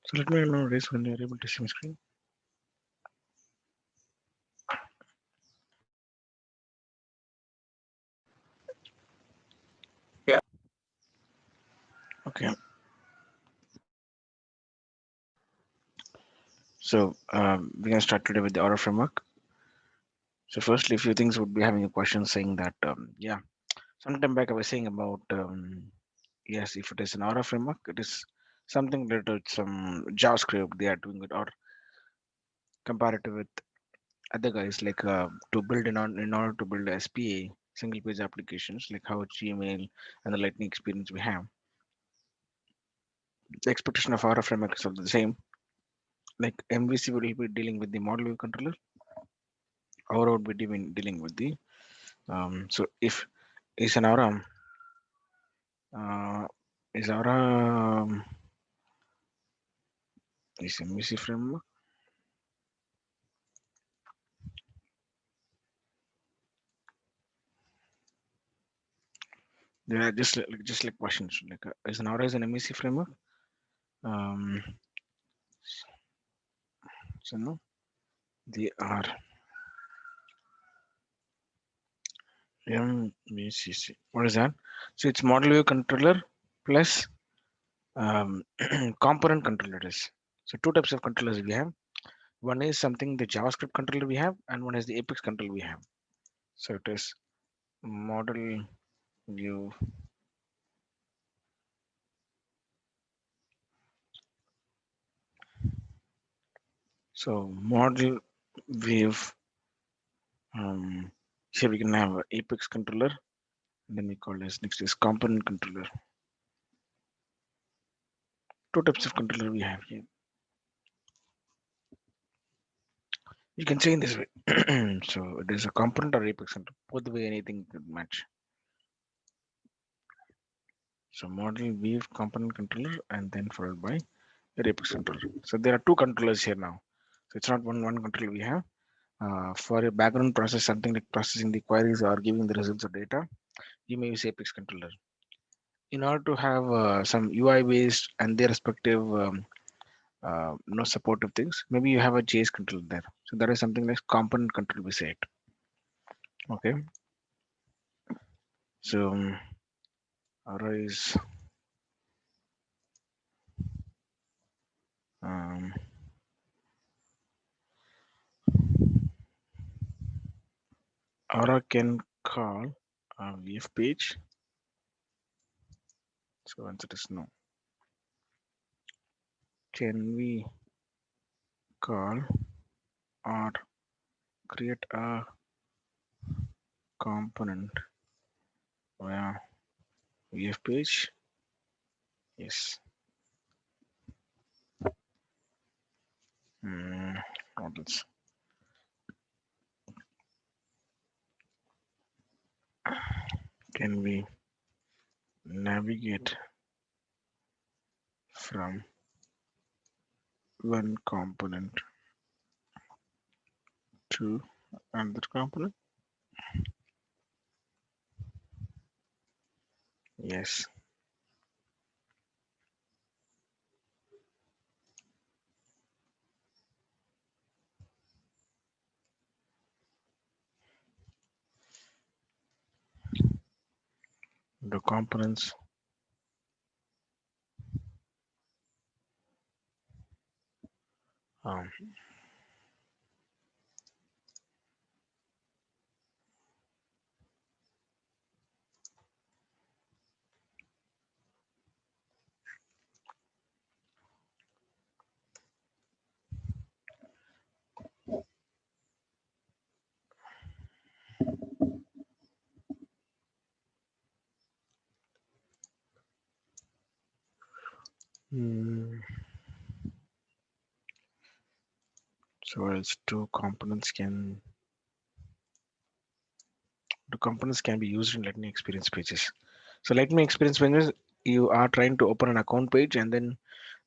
So let me know raise when you're able to see my screen. Yeah. Okay. So we're gonna start today with the order framework. So firstly, a few things would be having a question saying that yeah, sometime back I was saying about yes, if it is an order framework, it is something related to some JavaScript they are doing it or comparative with other guys like to build in order to build a SPA single page applications like how Gmail and the Lightning experience we have. The expectation of order framework is also the same. Like MVC will be dealing with the model view controller, Aura would be dealing with the so if is an Aura uh, is Aura is MVC framework. There are just like questions like is an Aura is an MVC framework? Um, so no, they are MVCC. What is that? So it's model view controller plus component controller is. So two types of controllers we have. One is something the JavaScript controller we have, and one is the Apex controller we have. So it is model view. So model view. Here we can have Apex controller. And then we call this next is component controller. Two types of controller we have here. You can say in this way. So it is a component or Apex controller. Both the way anything could match. So model view component controller and then followed by the Apex controller. So there are two controllers here now. So it's not one controller we have. For a background process, something like processing the queries or giving the results of data, you may use Apex controller. In order to have some UI based and their respective no supportive things, maybe you have a JS controller there. So that is something like component control we say it. Okay. So Aura is um, Aura can call a VF page. So answer is no. Can we call or create a component via VF page? Yes. What else? Can we navigate from one component to another component? Yes. The components um, mm, so else two components can be used in Lightning experience pages. So Lightning experience pages, you are trying to open an account page and then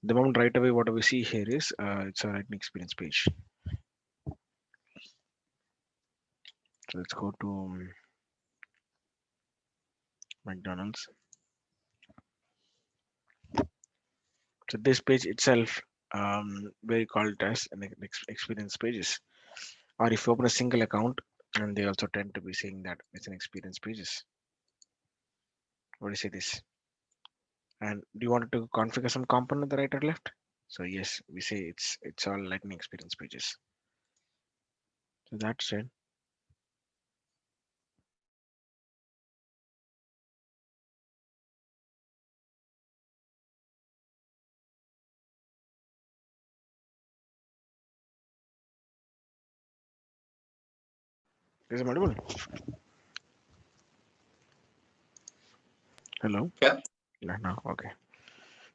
the moment right away what we see here is it's a Lightning experience page. So let's go to McDonald's. So this page itself where you call it as an experience pages. Or if you open a single account, and they also tend to be saying that it's an experience pages. What do you say this? And do you want to configure some component on the right or left? So yes, we say it's all lightning experience pages. So that's it. Is it audible? Hello? Yeah. No, no, okay.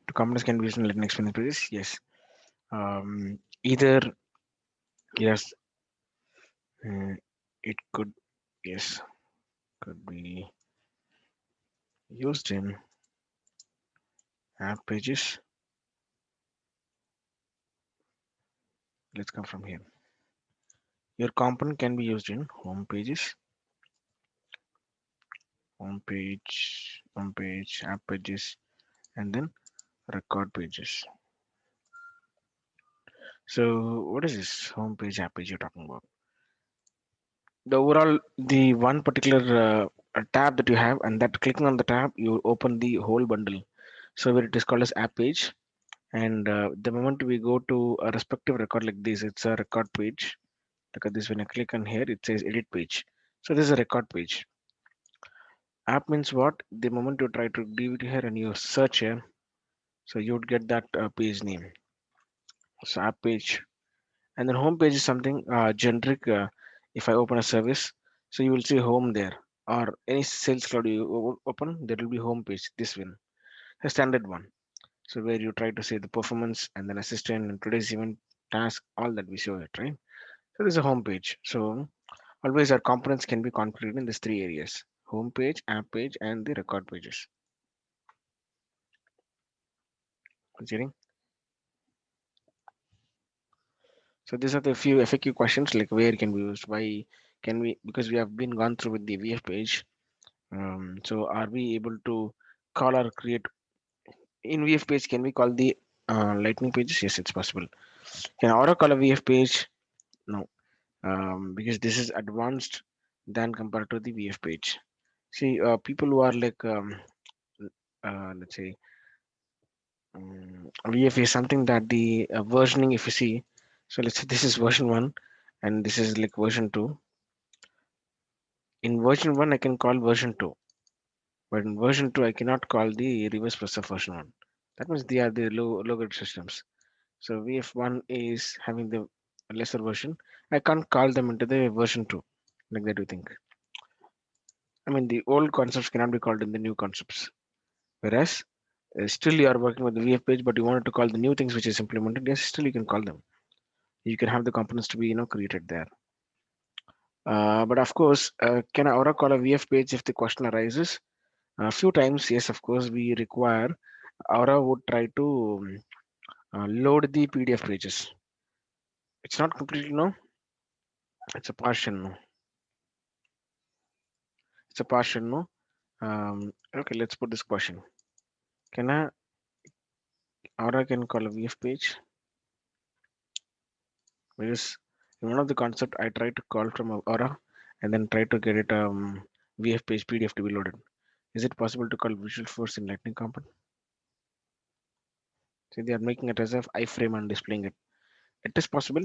Two components can be used in lightning experience pages. Yes. Either yes, uh, it could yes could be used in app pages. Let's come from here. Your component can be used in home pages, home page, app pages, and then record pages. So what is this home page, app page you're talking about? The overall, the one particular tab that you have, and that clicking on the tab, you open the whole bundle. So where it is called as app page, and the moment we go to a respective record like this, it's a record page. Look at this. When I click on here, it says edit page. So this is a record page. App means what? The moment you try to do it here and you search here, so you would get that page name. So app page, and then home page is something generic. If I open a service, so you will see home there, or any sales cloud you open, there will be home page. This one, a standard one. So where you try to say the performance and then assistant and today's event task, all that we show it, right? So this is a home page. So always our components can be configured in these three areas: home page, app page, and the record pages. Getting? So these are the few FAQ questions like where can be used, why can we, because we have been gone through with the VF page. So are we able to call or create in VF page? Can we call the lightning pages? Yes, it's possible. Can Aura call a VF page? No, because this is advanced than compared to the VF page. See, people who are like, let's say, VF is something that the versioning, if you see, so let's say this is version one, and this is like version two. In version one, I can call version two, but in version two, I cannot call the reverse process of version one. That means they are the low systems. So VF1 is having the lesser version. I can't call them into the version 2 like that. You think? I mean, the old concepts cannot be called in the new concepts. Whereas still you are working with the VF page, but you wanted to call the new things which is implemented. Yes, still you can call them. You can have the components to be created there. But of course, can Aura call a VF page if the question arises? A few times, yes, of course, we require Aura would try to load the PDF pages. It's not completely no, it's a partial no. It's a partial no. Okay, let's put this question. Can I Aura can call a VF page? Because in one of the concept I try to call from Aura and then try to get it VF page PDF to be loaded. Is it possible to call Visual Force in Lightning component? See, they are making it as if iframe and displaying it. It is possible,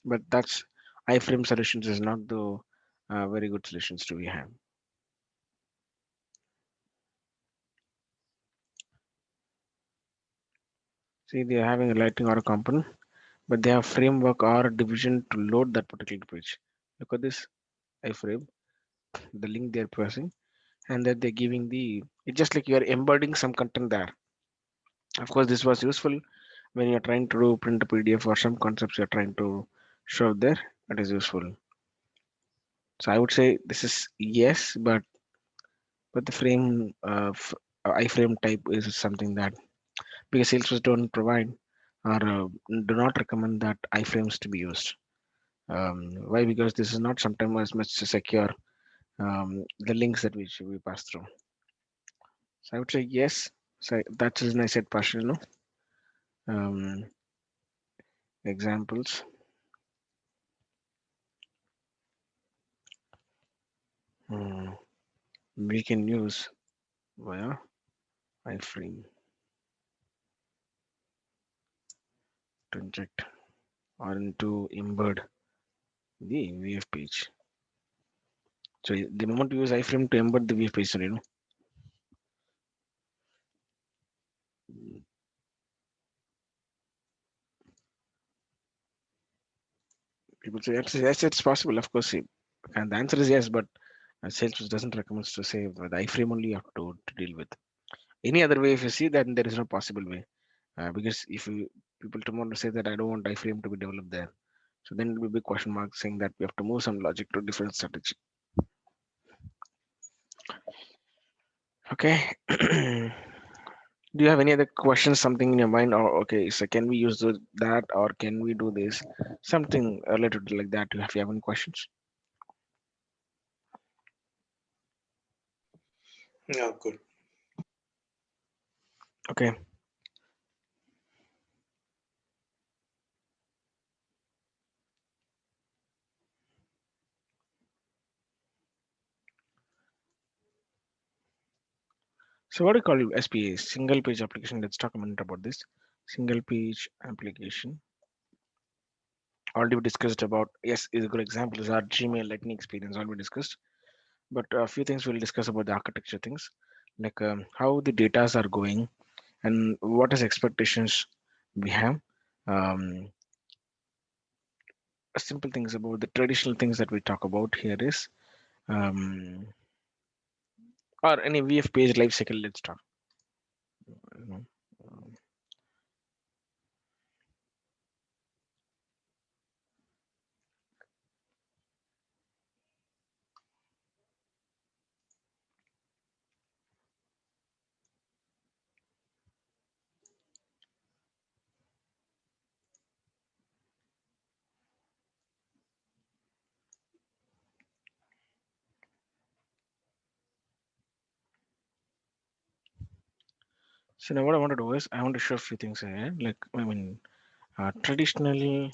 but that's iframe solutions is not the very good solutions to we have. See, they are having a Lightning Aura component, but they have framework or division to load that particular page. Look at this iframe, the link they're pressing, and that they're giving the, it's just like you're embedding some content there. Of course, this was useful when you're trying to do print a PDF or some concepts you're trying to show there. It is useful. So I would say this is yes, but the frame iframe type is something that, because Salesforce don't provide or do not recommend that iframes to be used. Why? Because this is not sometimes as much secure, the links that we pass through. So I would say yes. So that's the reason I said partial no. Um, examples. We can use via iframe to inject or to embed the VF page. So the moment you use iframe to embed the VF page, so, people say yes, it's possible. Of course, and the answer is yes, but Salesforce doesn't recommend to say the iframe only you have to deal with. Any other way, if you see that, there is no possible way. Because if you people tomorrow say that I don't want iframe to be developed there, so then it will be question mark saying that we have to move some logic to different strategy. Okay. Do you have any other questions, something in your mind, or okay, so can we use that, or can we do this, something related to like that? If you have any questions, Yeah, good. okay. So what do you call SPA? Single page application. Let's talk a minute about this. Single page application. Already we discussed about, yes, is a good example is our Gmail Lightning experience. Already discussed, but a few things we'll discuss about the architecture things, like how the datas are going and what is expectations we have. Um, Simple things about the traditional things that we talk about here is um, or any VF page lifecycle. Let's talk. You know. Um, so now what I want to do is I want to show a few things here. Like I mean, traditional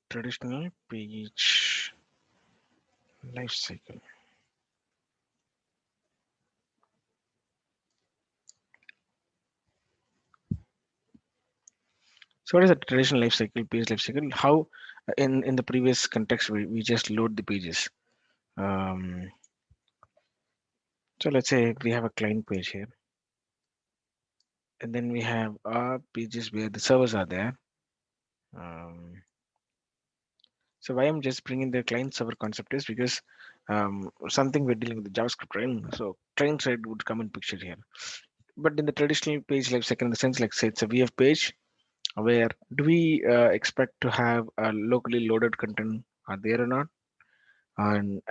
traditional page lifecycle. So what is a traditional life cycle, page life cycle? How in the previous context we just load the pages. Um, so let's say we have a client page here, and then we have our pages where the servers are there. Um, so why I'm just bringing the client server concept is because something we're dealing with the JavaScript, right? So client side would come in picture here. But in the traditional page life cycle, in the sense like say it's a VF page, where do we expect to have a locally loaded content are there or not? And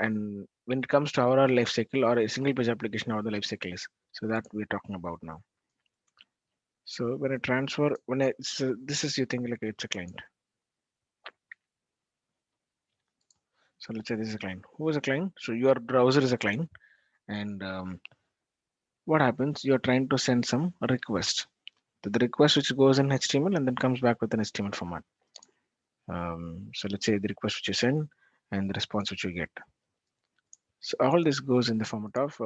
when it comes to our life cycle or a single page application, how the life cycle is, so that we're talking about now. So when I transfer, when I so this is, you think like it's a client. So let's say this is a client. Who is a client? So your browser is a client, and what happens, you're trying to send some request, the request which goes in HTML and then comes back with an HTML format. So let's say the request which you send and the response which you get. So all this goes in the format of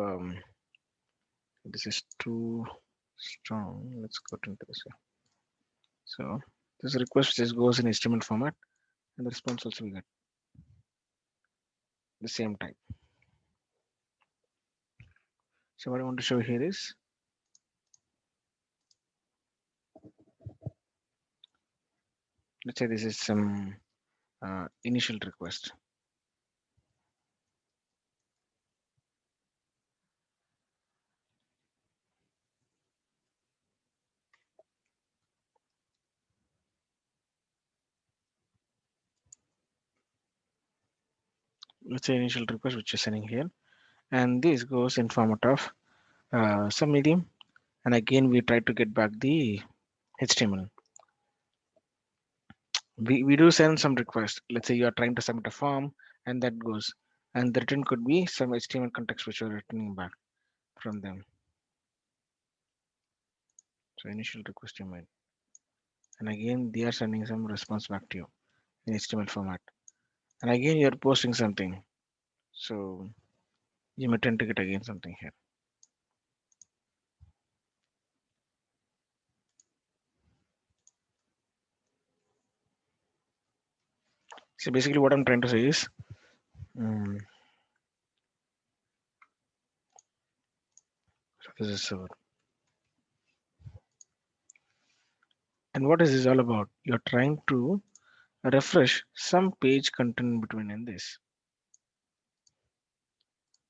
this is too strong. Let's go into this. So this request just goes in HTML format, and the response also we get the same type. So what I want to show here is, let's say this is some initial request. Let's say initial request which is sending here, and this goes in format of some medium, and again we try to get back the HTML. We do send some request. Let's say you are trying to submit a form, and that goes. and the return could be some HTML context which you're returning back from them. So initial request you made, and again they are sending some response back to you in HTML format, and again you're posting something. So you may tend to get again something here. So basically what I'm trying to say is, so this is server. And what is this all about? You're trying to refresh some page content in between in this.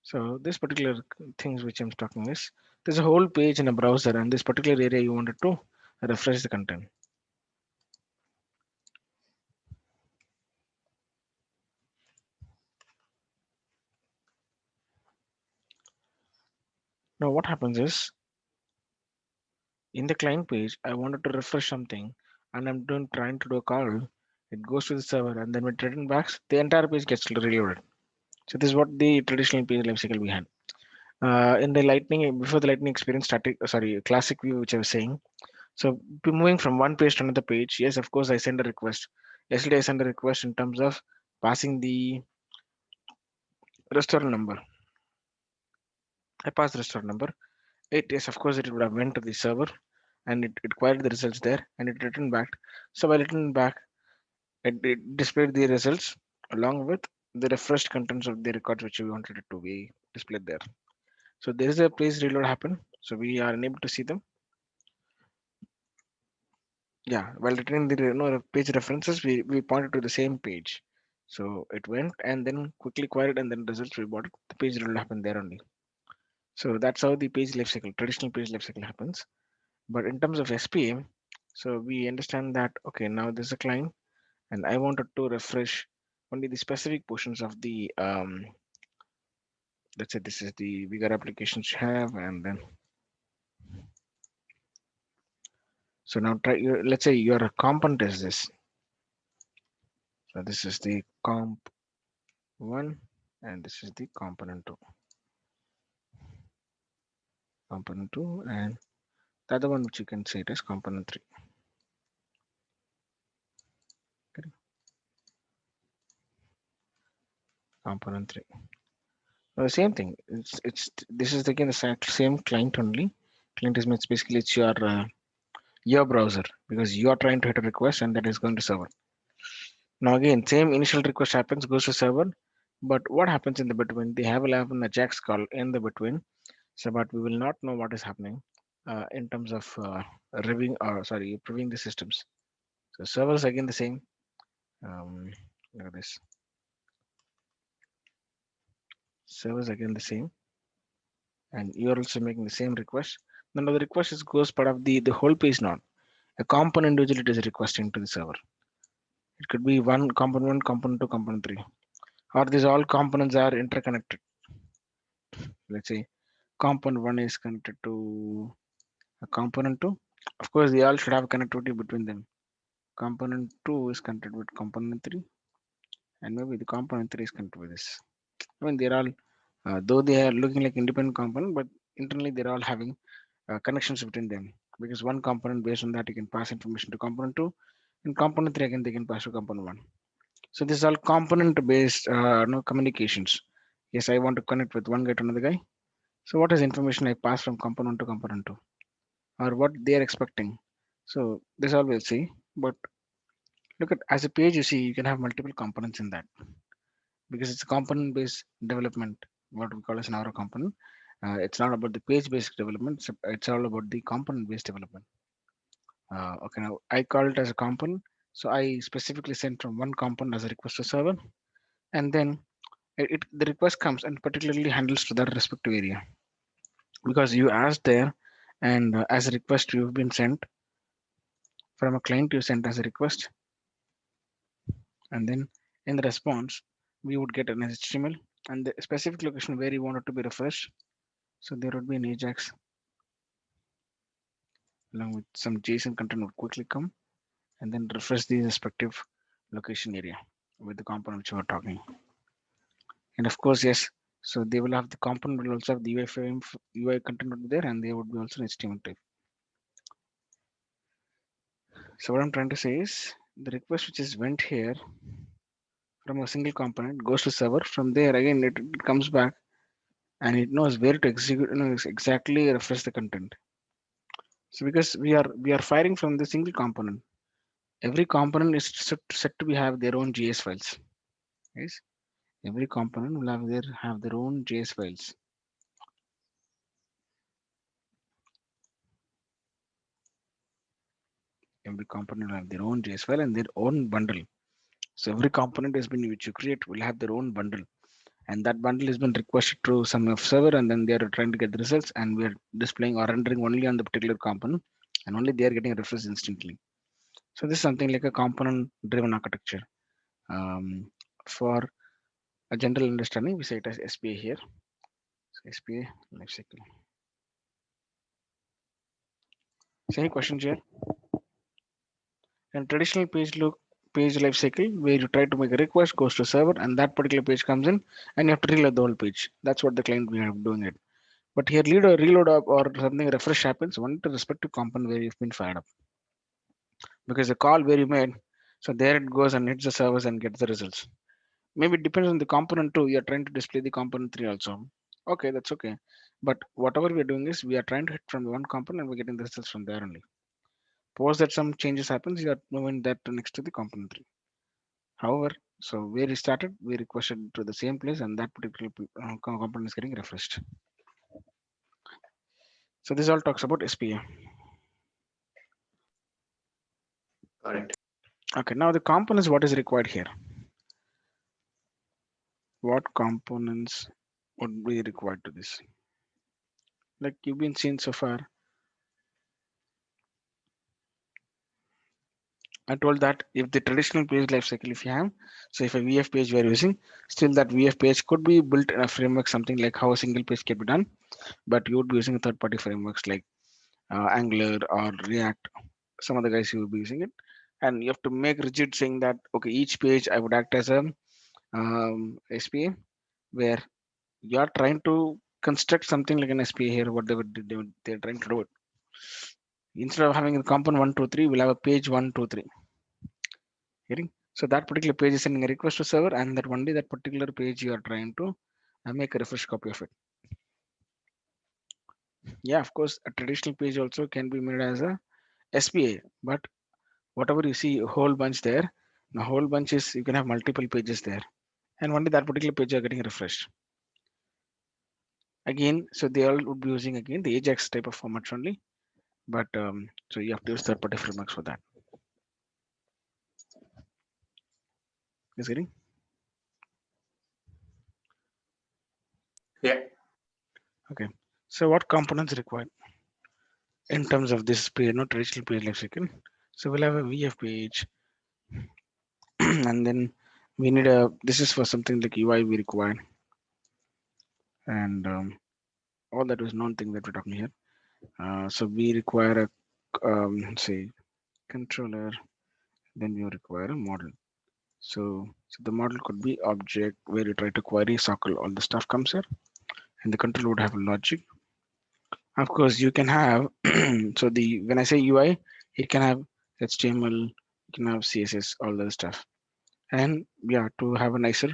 So this particular things which I'm talking is, there's a whole page in a browser, and this particular area you wanted to refresh the content. Now what happens is, in the client page, I wanted to refresh something, and I'm doing trying to do a call. It goes to the server, and then when it returns back, the entire page gets reloaded. So this is what the traditional page lifecycle we had. In the Lightning, before the Lightning experience static, sorry, classic view, which I was saying. So moving from one page to another page, yes, of course, I send a request. Yesterday, I sent a request in terms of passing the restaurant number. I passed the restaurant number. It yes, of course, it would have went to the server, and it queried the results there, and it returned back. So by returning back, it displayed the results along with the refreshed contents of the records which we wanted it to be displayed there. So there is a page reload happen. So we are unable to see them. Yeah, while returning the page references, we pointed to the same page. So it went and then quickly queried, and then results we bought it. The page reload happened there only. So that's how the page lifecycle, traditional page lifecycle happens. But in terms of SPA, so we understand that okay, now there's a client, and I wanted to refresh only the specific portions of the let's say this is the bigger applications you have, and then so now try let's say your component is this. So this is the comp one, and this is the component two. Component two, and the other one which you can say it is component three. Okay. Component three. Now, the same thing. It's this is again the same client only. Client is means basically it's your browser, because you are trying to hit a request and that is going to server. Now again, same initial request happens, goes to server, but what happens in the between? They have an Ajax call in the between, so but we will not know what is happening in terms of reviewing or sorry, previewing the systems. So servers again the same. Um, Look at this. Servers again the same, and you are also making the same request. Now the request is goes part of the whole page, not a component individually it is requesting to the server. It could be one, component two, component three, or these all components are interconnected. Let's say component one is connected to a component two. Of course, they all should have connectivity between them. Component two is connected with component three, and maybe the component three is connected with this. I mean, they're all, though they are looking like independent component, but internally they're all having connections between them. Because one component, based on that, you can pass information to component two, and component three again they can pass to component one. So this is all component based communications. Yes, I want to connect with one guy to another guy. So what is information I pass from component to component to, or what they are expecting? So this all we'll see. But look at as a page, you see you can have multiple components in that, because it's a component based development. What we call as an Aura component. It's not about the page based development. It's all about the component based development. Okay, now I call it as a component. So I specifically send from one component as a request to server, and then the request comes and particularly handles to that respective area, because you asked there, and as a request you've been sent from a client, you sent as a request, and then in the response we would get an HTML and the specific location where you want it to be refreshed. So there would be an Ajax along with some JSON content would quickly come and then refresh the respective location area with the component which we are talking. And of course, yes, so they will have the component will also have the UI frame, UI content would be there, and they would be also an HTML type. So what I'm trying to say is the request which is went here from a single component goes to server. From there again it comes back and it knows where to execute, exactly refresh the content. So because we are firing from the single component, every component is set to be have their own JS files. Yes, every component will have their own JS files. Every component will have their own JS file and their own bundle. So every component has been which you create will have their own bundle, and that bundle has been requested through some of server, and then they are trying to get the results, and we are displaying or rendering only on the particular component, and only they are getting a refresh instantly. So this is something like a component driven architecture. For a general understanding, we say it as SPA here. So SPA lifecycle. So any questions here? And traditional page lifecycle where you try to make a request, goes to server, and that particular page comes in, and you have to reload the whole page. That's what the client we are doing it. But here reload up or something refresh happens only to respective component where you've been fired up. Because the call where you made, so there it goes and hits the servers and gets the results. Maybe it depends on the component too. You're trying to display the component 3 also. Okay, that's okay. But whatever we're doing is we are trying to hit from one component and we're getting the results from there only. Suppose that some changes happens, you are moving that to next to the component 3. However, so where we started, we requested to the same place and that particular component is getting refreshed. So this all talks about SPA. Correct. Okay, now the components, what is required here? What components would be required to this? Like you've been seeing so far, I told that if the traditional page lifecycle, if you have, so if a VF page we are using, still that VF page could be built in a framework, something like how a single page can be done, but you would be using third-party frameworks like Angular or React. Some other guys you will be using it, and you have to make rigid saying that okay, each page I would act as a SPA where you are trying to construct something like an SPA here. What they're trying to do it. Instead of having a component 1, 2, 3, we'll have a page 1, 2, 3. Hearing? So that particular page is sending a request to server, and that only that particular page you are trying to make a refresh copy of it. Yeah, of course, a traditional page also can be made as a SPA, but whatever you see, a whole bunch there, the whole bunch is you can have multiple pages there, and only that particular page are getting refreshed. Again, so they all would be using again the Ajax type of formats only, but so you have to use third-party frameworks for that. Is getting Yeah. okay. So what components required in terms of this page, not traditional page lifecycle? So we'll have a VF page, and then we need a. This is for something like UI we require, and all that is known thing that we're talking here. So we require a say controller, then we require a model. So the model could be object where you try to query sockle, all the stuff comes here, and the control would have a logic. Of course, you can have so the when I say UI, it can have HTML, you can have CSS, all the stuff, and yeah, to have a nicer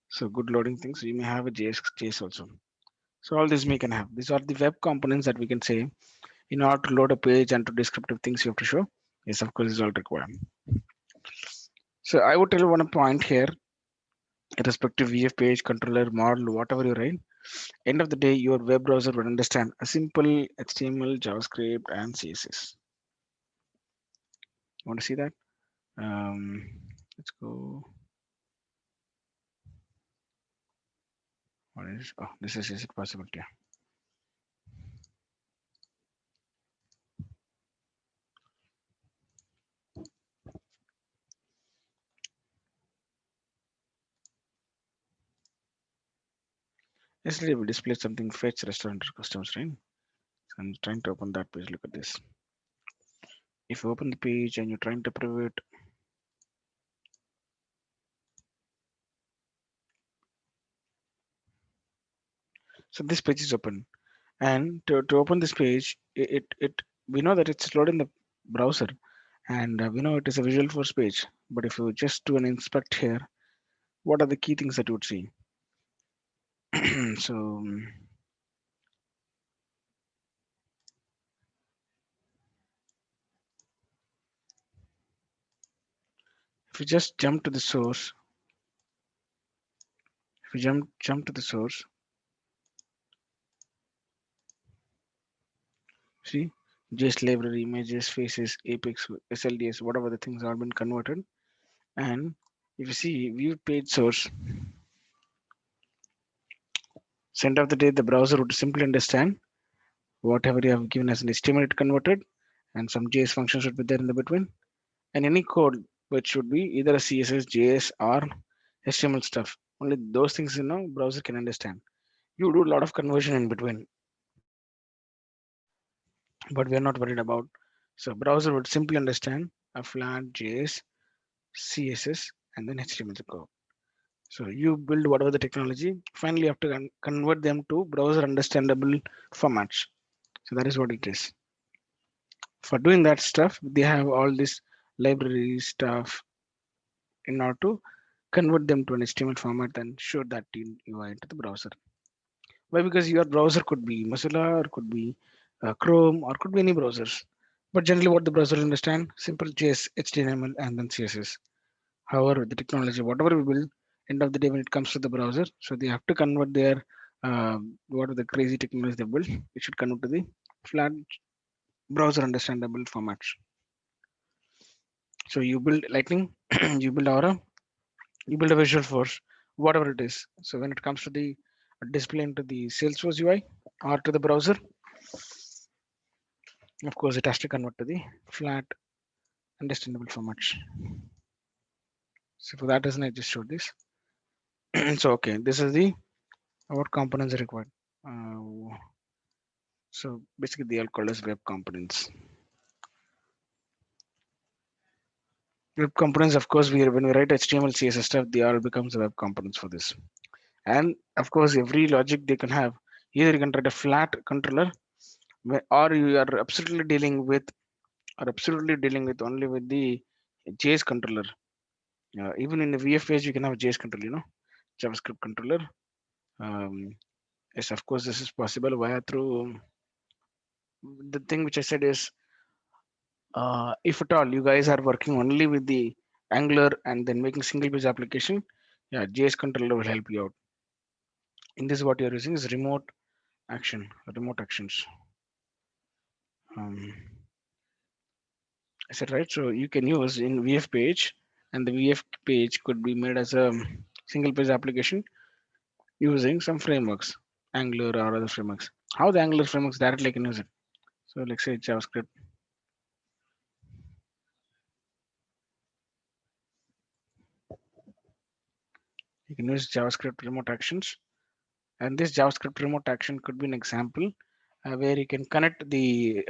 so good loading things, you may have a JS also. So all this we can have. These are the web components that we can say in order to load a page and to descriptive things you have to show. Yes, of course, is all required. So I would tell you one point here, respective VF page, controller, model, whatever you write. End of the day, your web browser would understand a simple HTML, JavaScript, and CSS. Want to see that? Let's go. What is? Oh, this is it possible? Yeah. Yesterday we displayed something fetch restaurant customers, right? So I'm trying to open that page. Look at this. If you open the page and you're trying to preview it, So this page is open, and to open this page, we know that it's loaded in the browser, and we know it is a Visual Force page. But if you just do an inspect here, what are the key things that you would see? So if you just jump to the source, if you jump to the source, see, just library, images, faces, Apex, SLDS, whatever the things are been converted. And if you see view page source, center of the day, the browser would simply understand whatever you have given as an HTML it converted, and some JS function should be there in the between, and any code which should be either a CSS, JS, or HTML stuff. Only those things browser can understand. You do a lot of conversion in between, but we are not worried about. So browser would simply understand a flat JS, CSS, and then HTML code. So you build whatever the technology. Finally, you have to convert them to browser understandable formats. So that is what it is. For doing that stuff, they have all this library stuff in order to convert them to an HTML format and show that in UI into the browser. Why? Because your browser could be Mozilla, or could be Chrome, or could be any browsers. But generally, what the browser will understand, simple JS, HTML, and then CSS. However, the technology, whatever we build, end of the day when it comes to the browser, so they have to convert their what are the crazy technology they build. It should convert to the flat browser understandable formats. So you build Lightning, you build Aura, you build a Visual Force, whatever it is. So when it comes to the display into the Salesforce UI or to the browser, of course, it has to convert to the flat understandable formats. So for that reason, I just showed this. So okay, this is the what components are required. So basically, they are called as web components. Web components, of course, when we write HTML, CSS stuff, they all becomes the web components for this. And of course, every logic they can have. Either you can write a flat controller, or you are absolutely dealing with only with the JS controller. Even in the VF page, you can have a JS controller, JavaScript controller. Um, yes, of course, this is possible via through the thing which I said is if at all you guys are working only with the Angular and then making single page application, yeah, JS controller will help you out. In this, what you're using is remote actions. Um, I said right, so you can use in VF page, and the VF page could be made as a single page application using some frameworks, Angular or other frameworks. How the Angular frameworks directly can use it? So let's say JavaScript. You can use JavaScript remote actions, and this JavaScript remote action could be an example where you can connect the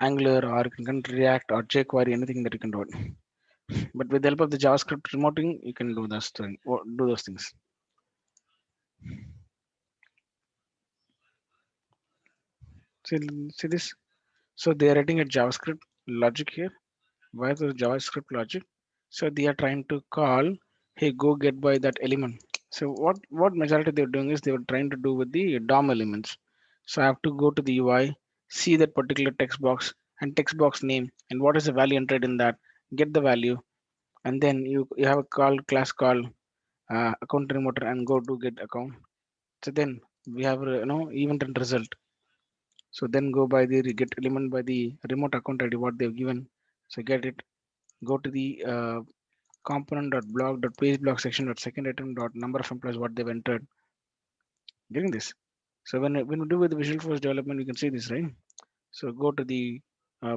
Angular, or you can connect React or jQuery, anything that you can do it. But with the help of the JavaScript remoting, you can do do those things. See, see this? So they are writing a JavaScript logic here. Why the JavaScript logic? So they are trying to call, hey, go get by that element. So what majority they're doing is they were trying to do with the DOM elements. So I have to go to the UI, see that particular text box and text box name, and what is the value entered in that, get the value, and then you have a class call account remoter, and go to get account. So then we have event and result. So then go by the get element by the remote account ID what they've given. So get it. Go to the component.block.page block section dot second item dot number of employees what they've entered. Getting this. So when we do with the Visual Force development, you can see this, right? So go to the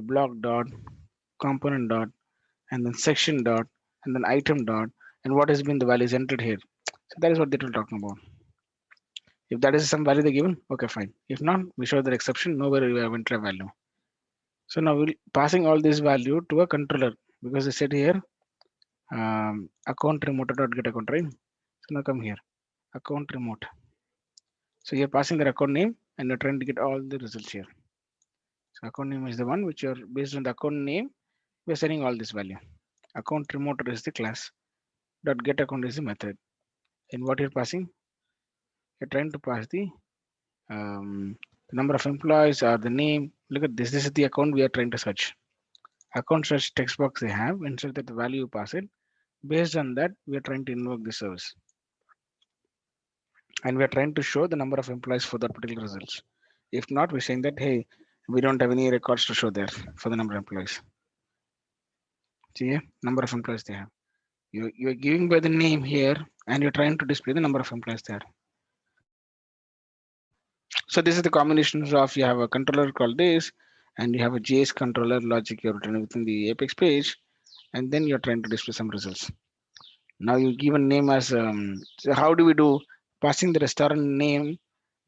block dot component dot and then section dot and then item dot and what has been the values entered here. So that is what they will talking about. If that is some value they given, okay, fine. If not, we show the exception, nowhere we have enter a value. So now we'll passing all this value to a controller because they said here account remote dot get account, right? So now come here, account remote. So you're passing the account name and you're trying to get all the results here. So account name is the one which you're based on the account name, we're sending all this value. Account remoter is the class. Dot get account is the method. And what you're passing, you're trying to pass the number of employees or the name. Look at this. This is the account we are trying to search. Account search text box they have. Instead that the value you pass it. Based on that, we are trying to invoke the service. And we are trying to show the number of employees for that particular results. If not, we're saying that, hey, we don't have any records to show there for the number of employees. See here, number of employees they have. You're giving by the name here and you're trying to display the number of employees there. So this is the combinations of you have a controller called this and you have a JS controller logic you're written within the Apex page and then you're trying to display some results. Now you give a name as so how do we do passing the restaurant name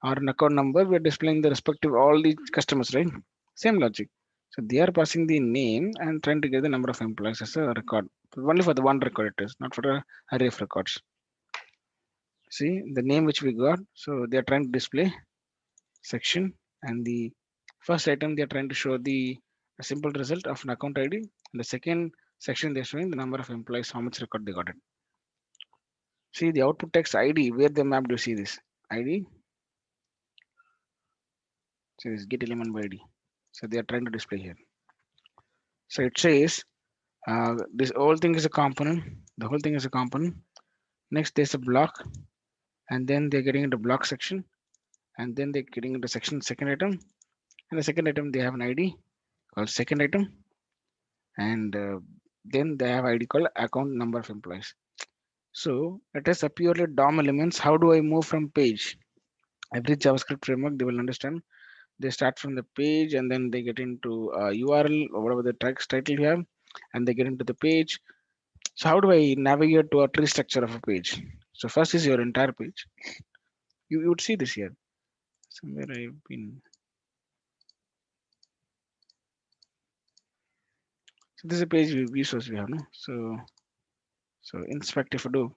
or an account number, we're displaying the respective all the customers, right? Same logic. So they are passing the name and trying to get the number of employees as a record. Only for the one record it is, not for a array of records. See the name which we got. So they are trying to display section and the first item they are trying to show the a simple result of an account ID. And the second section they're showing the number of employees, how much record they got it. See the output text ID, where the map do you see this? ID. So this get element by ID. So they are trying to display here. So it says this whole thing is a component. The whole thing is a component. Next there's a block, and then they're getting into block section, and then they're getting into section second item. And the second item they have an ID called second item, and then they have ID called account number of employees. So it is a purely DOM elements. How do I move from page? Every JavaScript framework they will understand. They start from the page and then they get into URL or whatever the text title you have, and they get into the page. So how do I navigate to a tree structure of a page? So first is your entire page. You would see this here. Somewhere I've been. So this is a page resource we have, no? So inspect if I do.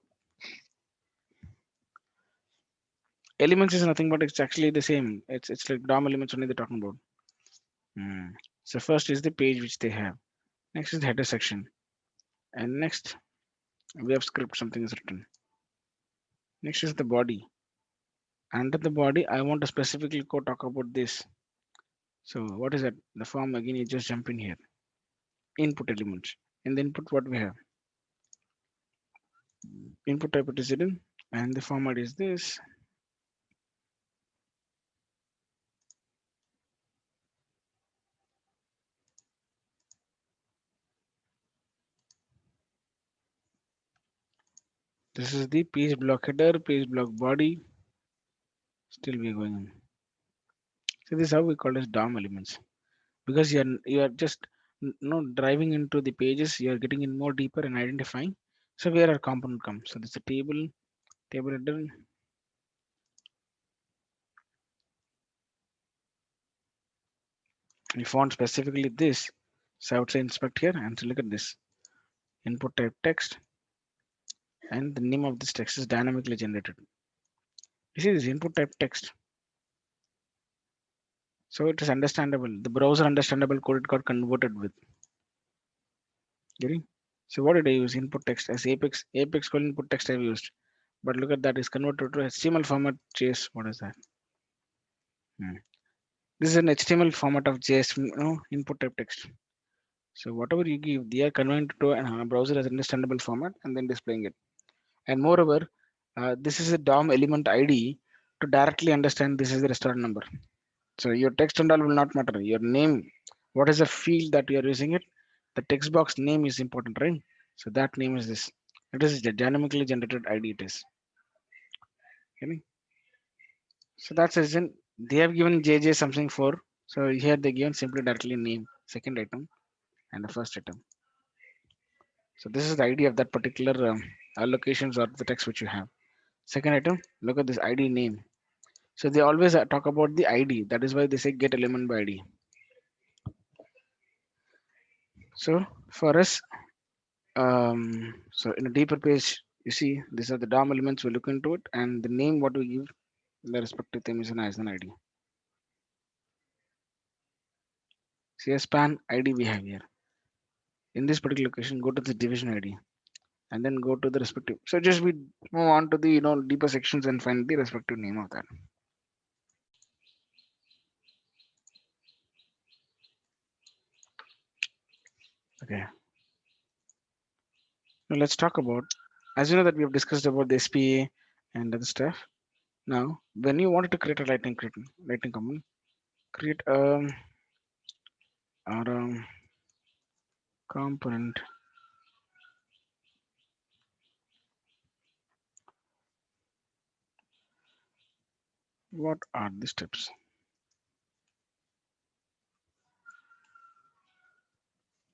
Elements is nothing but it's actually the same. It's like DOM elements only they're talking about. So first is the page which they have. Next is the header section. And next we have script, something is written. Next is the body. Under the body, I want to specifically go talk about this. So what is that? The form again, you just jump in here. Input elements. In the input, what we have? Input type it is hidden, and the format is this. This is the page block header, page block body. Still we are going on. So this is how we call it as DOM elements, because you are just driving into the pages. You are getting in more deeper and identifying. So where our component comes. So this is a table header. We found specifically this. So I would say inspect here and so look at this. Input type text, and the name of this text is dynamically generated. You see this input type text. So it is understandable. The browser understandable code it got converted with. Getting? So what did I use? Input text as Apex called input text I've used. But look at that is converted to HTML format JS. What is that? This is an HTML format of JS, input type text. So whatever you give, they are converted to a browser as understandable format and then displaying it. And moreover, this is a DOM element ID to directly understand this is the restaurant number. So your text and all will not matter. Your name, what is the field that you are using it? The text box name is important, right? So that name is this. It is the dynamically generated ID it is. Okay? So that's the reason they have given JJ something for. So here they given simply directly name, second item and the first item. So this is the ID of that particular allocations or the text which you have. Second item, look at this ID name. So they always talk about the ID. That is why they say get element by ID. So for us, so in a deeper page, you see these are the DOM elements we look into it and the name what we give. The respective theme is an ISIN ID. CSPAN ID we have here. In this particular location, go to the division ID and then go to the respective. So just we move on to the deeper sections and find the respective name of that. Okay. Now let's talk about, as you know that we have discussed about the SPA and other stuff. Now, when you wanted to create a lightning component, create a component. What are the steps?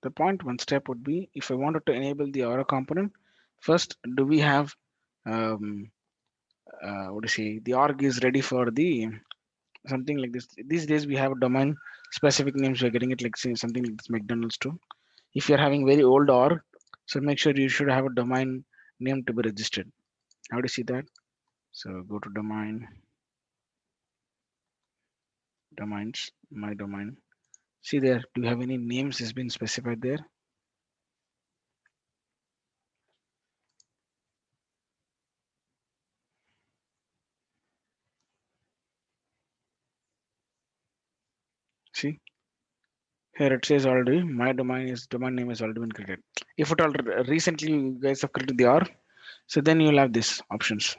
The point one step would be if I wanted to enable the aura component, first do we have um, what do you say? The org is ready for the something like this. These days we have domain specific names. We're getting it like say, something like this McDonald's too. If you're having very old org, so make sure you should have a domain name to be registered. How do you see that? So go to domains, my domain. See there, do you have any names has been specified there? See, here it says already my domain name has already been created. If at all recently you guys have created the R, so then you'll have this options.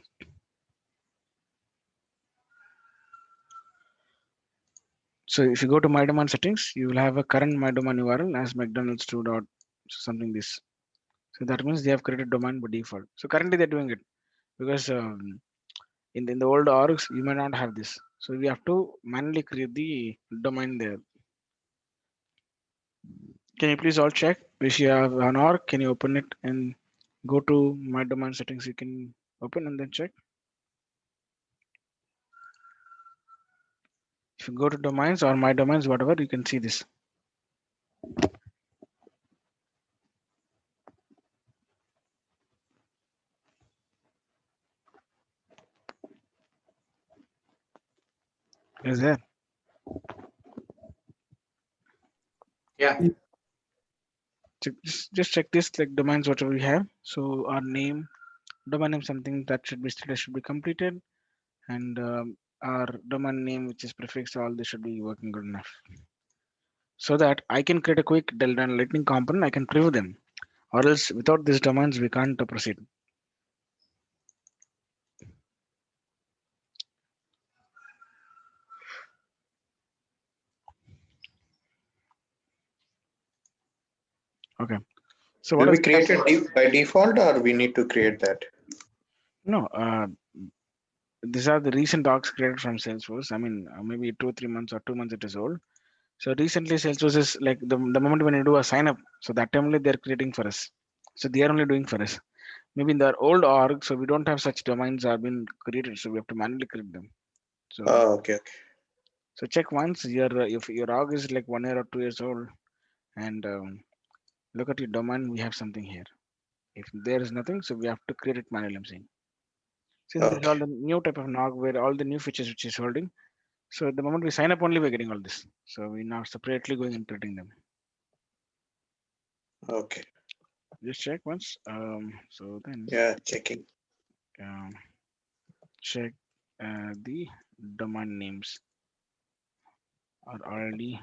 So if you go to my domain settings, you will have a current my domain URL as McDonald's 2 dot something this. So that means they have created domain by default. So currently they're doing it because in the old orgs you may not have this. So we have to manually create the domain there. Can you please all check? If you have an org, can you open it and go to my domain settings? You can open and then check. If you go to domains or my domains, whatever, you can see this. Is there? Yeah. Just check this like domains whatever we have. So our name, domain name, something that should be status should be completed, and our domain name which is prefix, all this should be working good enough. So that I can create a quick Delta and Lightning component, I can preview them, or else without these domains we can't proceed. Okay. So what Will else be we have? created by default or we need to create that? No, these are the recent docs created from Salesforce. I mean, maybe 2 3 months or 2 months it is old. So recently Salesforce is like the moment when you do a sign up, so that time only they're creating for us. So they are only doing for us. Maybe in their old org, so we don't have such domains have been created, so we have to manually create them. So Oh, okay, okay. so check once your if your org is like 1 year or 2 years old, and look at your domain. We have something here. If there is nothing, so we have to create it manually. I'm saying since this is Okay, all the new type of nog where all the new features which is holding. So the moment we sign up, only we're getting all this. So we now separately going and creating them. okay. Just check once. So then Yeah, checking. um, check the domain names are already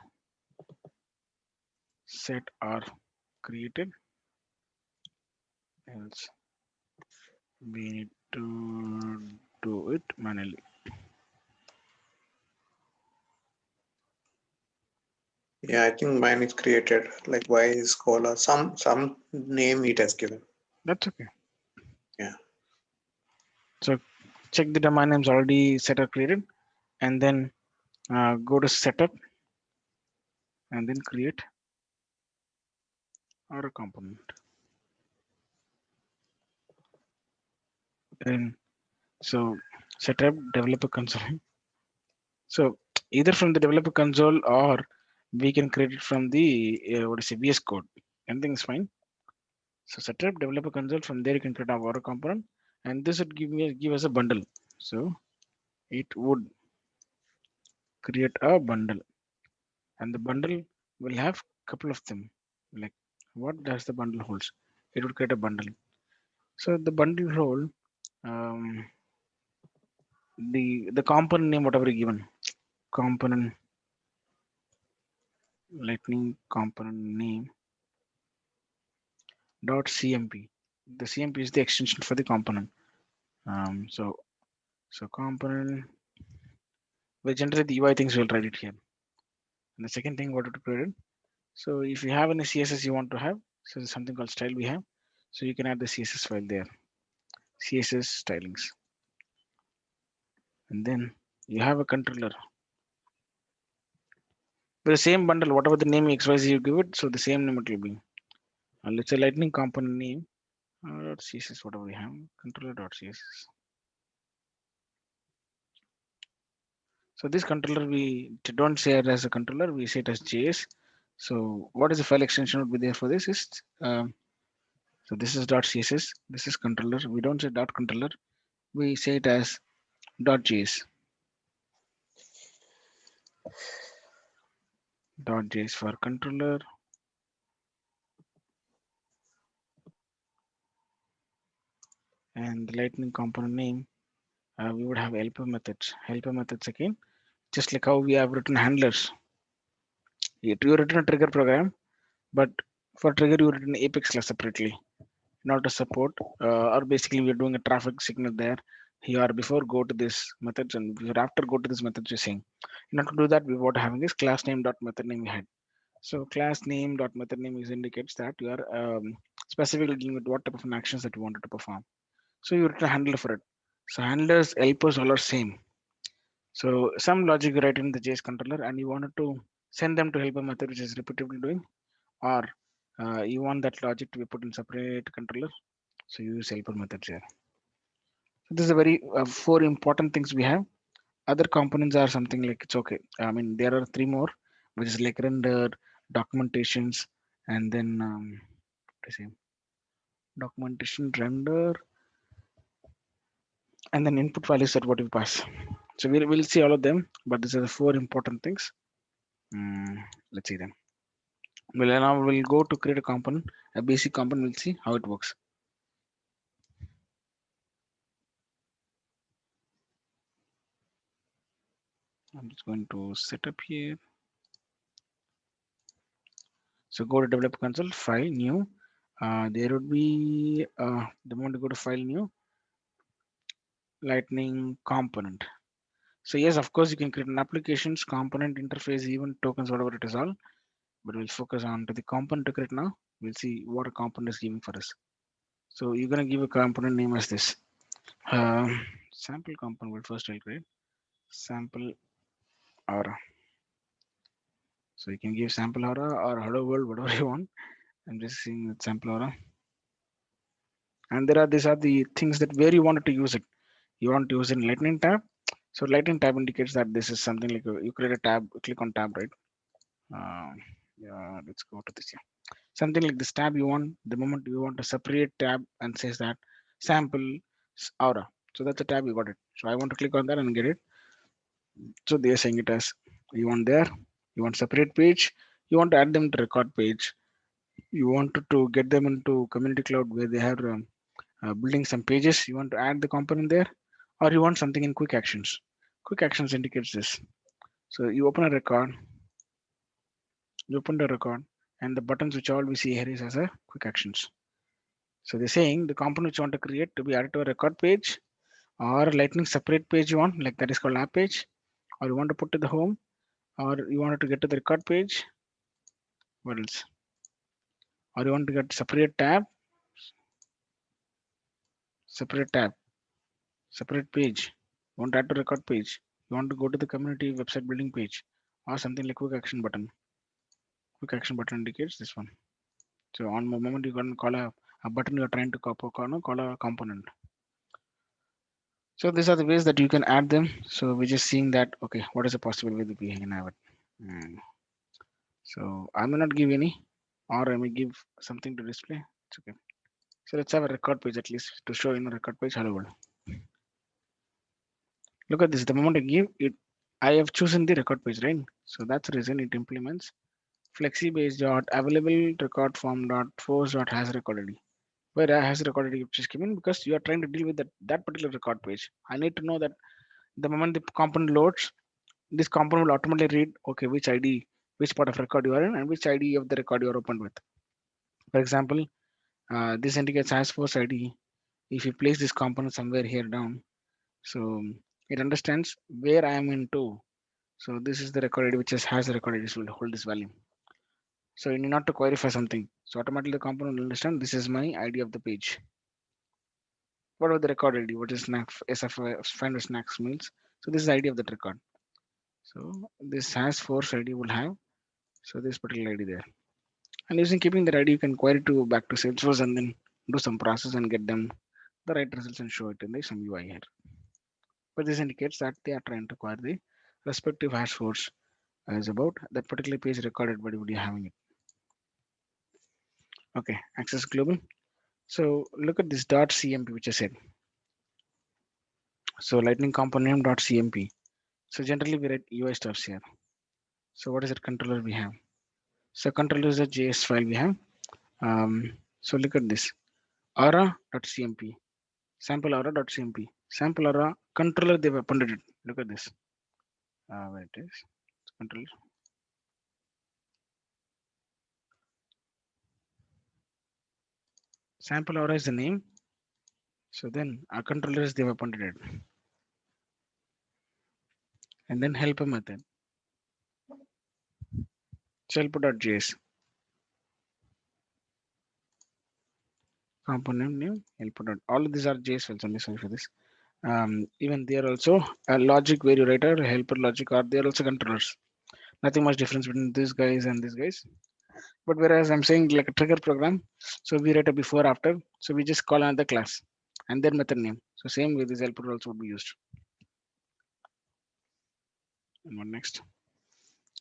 set or created. Else we need to do it manually. Yeah, I think mine is created like Y is Scholar. Some name it has given. That's okay. Yeah. So check the domain names already set or created, and then go to setup and then create our component. And so setup developer console. So either from the developer console or we can create it from the what is it VS Code. Anything is fine. So setup developer console. From there you can create our component, and this would give us a bundle. So it would create a bundle, and the bundle will have couple of them. Like what does the bundle holds? It would create a bundle. So the bundle role, um, the component name whatever given, component lightning component name dot cmp. The cmp is the extension for the component. So component will generate the UI things. We'll write it here. And the second thing what to create. So if you have any CSS you want to have, so there's something called style we have. So you can add the CSS file there, CSS stylings, and then you have a controller. With the same bundle, whatever the name XYZ you give it, so the same name it will be. Let's say lightning component name .css, whatever we have, controller.css. So this controller we don't say it as a controller, we say it as JS. So what is the file extension would be there for this is so this is .css, this is controller. We don't say .controller, we say it as .js. .js for controller, and the lightning component name we would have helper methods. Helper methods again, just like how we have written handlers. You written a trigger program, but for trigger you written Apex class separately, not a support, or basically we're doing a traffic signal there. Here before go to this methods, and before after go to this methods you're saying. In order to do that, we what having is class name dot method name we had. So class name dot method name is indicates that you are specifically dealing with what type of an actions that you wanted to perform. So you written a handler for it. So handlers helpers all are same. So some logic you write in the JS controller, and you wanted to send them to helper method which is repetitively doing, or you want that logic to be put in separate controller. So you use helper methods here. So this is a very four important things we have. Other components are something like it's okay. I mean there are three more, which is like render, documentations, and then what is it? Documentation, render, and then input values that what you pass. So we'll see all of them, but these are the four important things. Let's see them. Well, now we'll go to create a component, a basic component. We'll see how it works. I'm just going to set up here. So go to developer console, file, new. There would be the moment you go to file, new, lightning component. So yes, of course, you can create an applications, component, interface, event, tokens, whatever it is all. But we'll focus on to the component to create now. We'll see what a component is giving for us. So you're gonna give a component name as this. Sample component will first I'll create sample aura. So you can give sample aura or hello world, whatever you want. I'm just seeing the sample aura. And there are these are the things that where you wanted to use it. You want to use in lightning tab. So lightning tab indicates that this is something like you create a tab, click on tab, right? Yeah, let's go to this. Yeah. Something like this tab you want. The moment you want a separate tab and says that sample aura. So that's a tab you got it. So I want to click on that and get it. So they're saying it as you want there. You want separate page. You want to add them to record page. You want to get them into community cloud where they have building some pages. You want to add the component there, or you want something in quick actions. Quick actions indicates this. So you open a record, you open the record, and the buttons which all we see here is as a quick actions. So they're saying the component which you want to create to be added to a record page or a lightning separate page you want, like that is called app page, or you want to put to the home, or you wanted to get to the record page. What else? Or you want to get separate tab, separate page. You want to add to record page. You want to go to the community website building page, or something like quick action button. Quick action button indicates this one. So on the moment you can call a button you're trying to call a component. So these are the ways that you can add them. So we're just seeing that okay, what is a possible way that we can have it. So I may not give any, or I may give something to display. It's okay. So let's have a record page at least to show in the record page. Hello world. Look at this. The moment I give it, I have chosen the record page, right? So that's the reason it implements flexi-base dot available record form dot force dot has record ID. Where I has record ID which is given because you are trying to deal with that particular record page. I need to know that the moment the component loads, this component will automatically read, okay, which ID, which part of record you are in, and which ID of the record you are opened with. For example, this indicates Salesforce ID. If you place this component somewhere here down, so it understands where I am into. So this is the record ID which has the record ID, so will hold this value. So you need not to query for something. So automatically the component will understand this is my ID of the page. What about the record ID? What is snack SF find snacks meals? So this is ID of that record. So this has force ID will have so this particular ID there. And using keeping that ID, you can query to back to Salesforce and then do some process and get them the right results and show it in the some UI here. But this indicates that they are trying to query the respective hash force is about that particular page recorded, but would you having it? Okay, access global. So look at this dot CMP which I said. So lightning component dot CMP. So generally we write UI stuffs here. So what is that controller we have? So controller is a JS file we have. So look at this aura.cmp sample aura.cmp sample aura controller they've appended it. Look at this. Where it is controller sample aura is the name. So then our controllers they've appended it and then helper method helper.js component name helper. All of these are JS files only. Sorry for this. Even they are also a logic where you write a helper logic or they are also controllers. Nothing much difference between these guys and these guys. But whereas I'm saying like a trigger program, so we write a before after, so we just call another class and then method name. So same way this helper also would be used. And what next?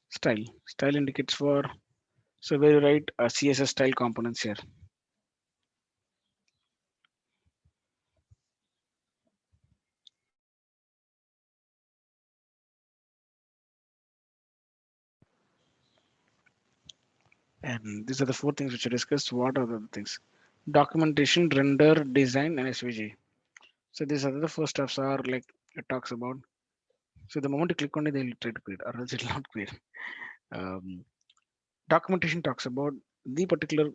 Style. Style indicates for so where you write a CSS style components here. And these are the four things which I discussed. What are the things? Documentation, render, design, and SVG. So these are the first steps are like it talks about. So the moment you click on it, they'll try to create, or else it will not create. Um, Documentation talks about the particular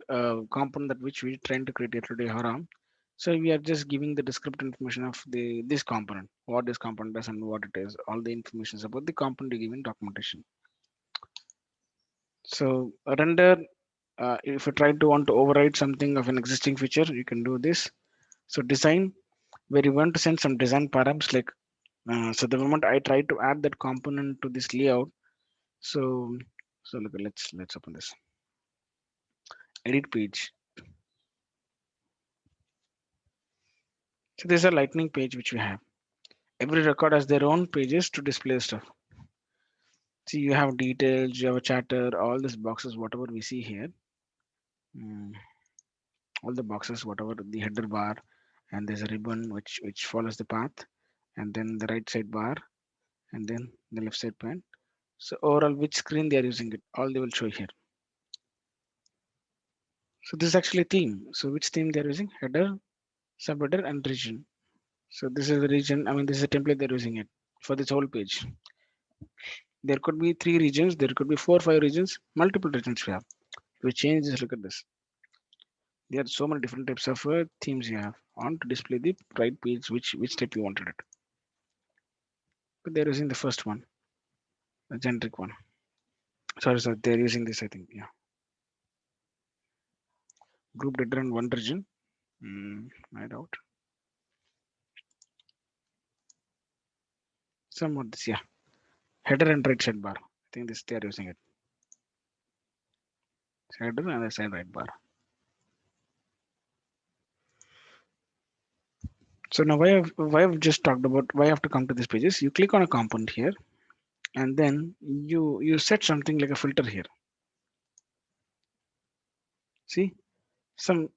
component that which we're trying to create here today, Haram. So we are just giving the descriptive information of the this component, what this component does and what it is, all the information about the component you give in documentation. So a render, if you try to want to override something of an existing feature, you can do this. So design, where you want to send some design params like, so the moment I try to add that component to this layout, so look, let's open this edit page. So there's a lightning page which we have. Every record has their own pages to display stuff. See, you have details, you have a chatter, all these boxes, whatever we see here, mm, all the boxes, whatever the header bar, and there's a ribbon which follows the path, and then the right side bar, and then the left side pan. So overall, which screen they are using it, all they will show here. So this is actually a theme. So which theme they are using? Header, subheader, and region. So this is the region. I mean, this is a template they're using it for this whole page. There could be 3 regions, there could be 4 5 regions, multiple regions we have. We change this, look at this. There are so many different types of themes you have on to display the right page, which type you wanted it. But they're using the first one, the generic one. Sorry, they're using this, I think. Yeah. Group header and one region. I doubt. Somewhat this, yeah. Header and right side bar. I think this they are using it. Header and the side right bar. So now why I've just talked about why I have to come to this pages. You click on a component here, and then you set something like a filter here. See, some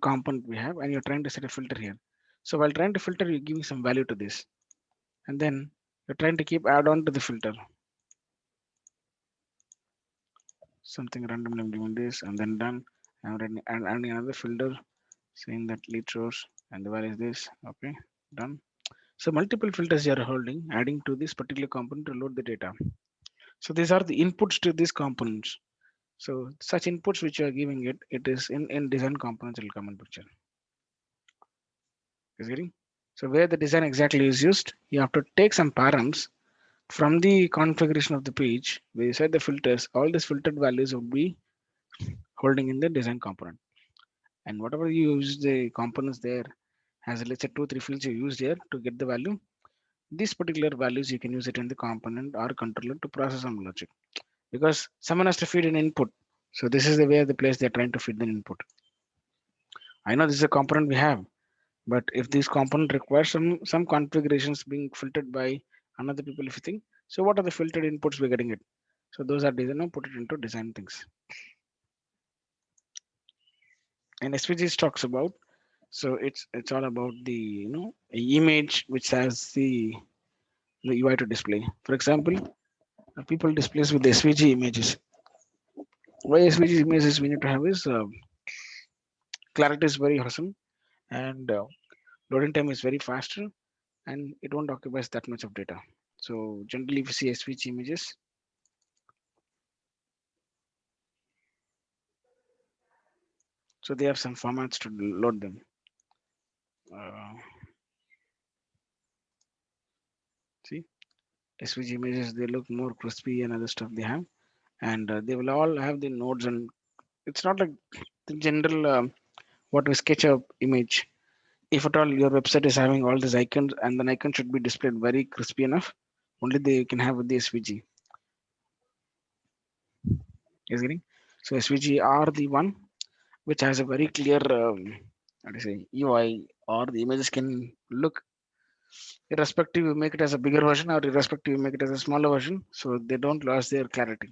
component we have, and you're trying to set a filter here. So while trying to filter, you're giving some value to this. and then you're trying to keep add on to the filter, something random, I'm doing this, and then done. I'm adding another filter saying that lead source, and the value is this. Okay, done. So multiple filters you are holding, adding to this particular component to load the data. So these are the inputs to these components. So such inputs which you are giving it, it is in design components will come in picture. Is getting? So where the design exactly is used, you have to take some params from the configuration of the page where you set the filters. All these filtered values will be holding in the design component. And whatever you use the components there has let's say 2 3 fields you used here to get the value. These particular values you can use it in the component or controller to process some logic because someone has to feed an input. So this is the way the place they're trying to feed the input. I know this is a component we have, but if this component requires some configurations being filtered by another people, if you think, so what are the filtered inputs we're getting it? So those are design, put it into design things. And SVGs talks about, so it's all about the image which has the UI to display. For example, people displays with the SVG images. Why SVG images we need to have is clarity is very awesome and loading time is very faster and it won't occupy that much of data. So generally, if you see SVG images, so they have some formats to load them. Uh, See, SVG images they look more crispy and other stuff they have, and they will all have the nodes and it's not like the general what we SketchUp image. If at all your website is having all these icons and the icon should be displayed very crispy enough, only they can have with the SVG. Is getting? So SVG are the one which has a very clear how to say UI or the images can look irrespective you make it as a bigger version or irrespective you make it as a smaller version so they don't lose their clarity.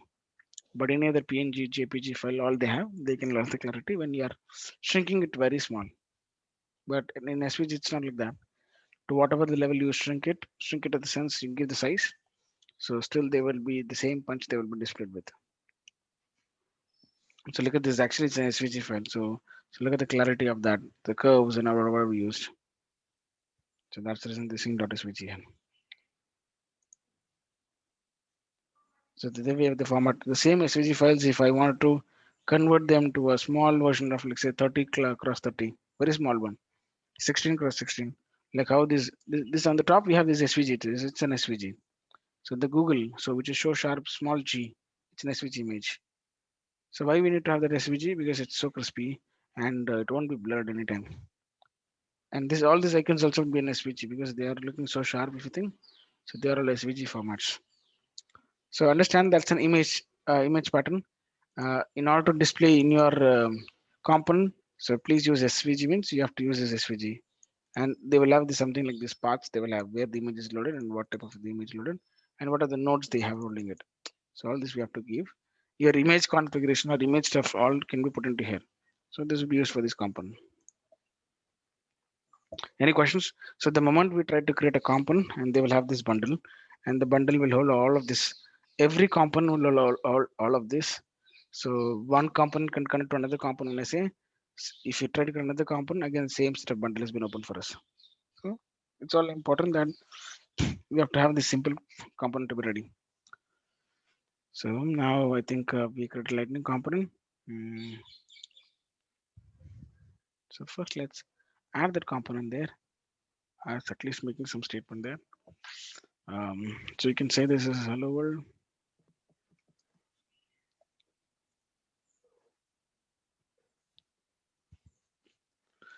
But any other PNG, JPG file, all they have, they can lose the clarity when you are shrinking it very small. But in SVG, it's not like that. To whatever the level you shrink it at the sense you give the size. So still they will be the same punch they will be displayed with. So look at this. Actually, it's an SVG file. So look at the clarity of that, the curves and whatever we used. So that's the reason this thing.svg here. So the way of the format, the same SVG files, if I wanted to convert them to a small version of, like say 30 cross 30, very small one, 16 cross 16, like how this on the top we have this SVG, it's an SVG. So the Google, so which is show sharp small g, it's an SVG image. So why we need to have that SVG? Because it's so crispy and it won't be blurred anytime. And this all these icons also be an SVG because they are looking so sharp if you think. So they are all SVG formats. So understand that's an image pattern. In order to display in your component, so please use SVG means you have to use this SVG. And they will have something like this paths they will have where the image is loaded and what type of the image loaded and what are the nodes they have holding it. So all this we have to give. Your image configuration or image stuff all can be put into here. So this will be used for this component. Any questions? So the moment we try to create a component and they will have this bundle and the bundle will hold all of this. Every component will hold all of this. So one component can connect to another component. Let's say if you try to create another component, again, same set of bundle has been opened for us. So it's all important that we have to have this simple component to be ready. So now I think we create a lightning component. So first let's add that component there. As at least making some statement there. So you can say this is hello world.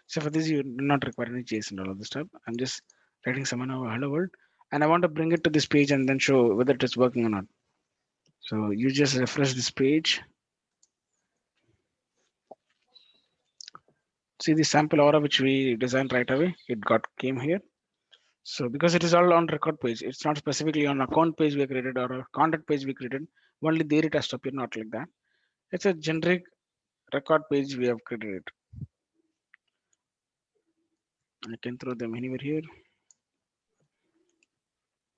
So for this, you do not require any JSON and all of this stuff. I'm just writing someone over hello world, and I want to bring it to this page and then show whether it is working or not. So you just refresh this page. See the sample aura which we designed right away. It came here. So because it is all on record page, it's not specifically on account page we created or a contact page we created. Only there it has to appear, not like that. It's a generic record page we have created. I can throw them anywhere here.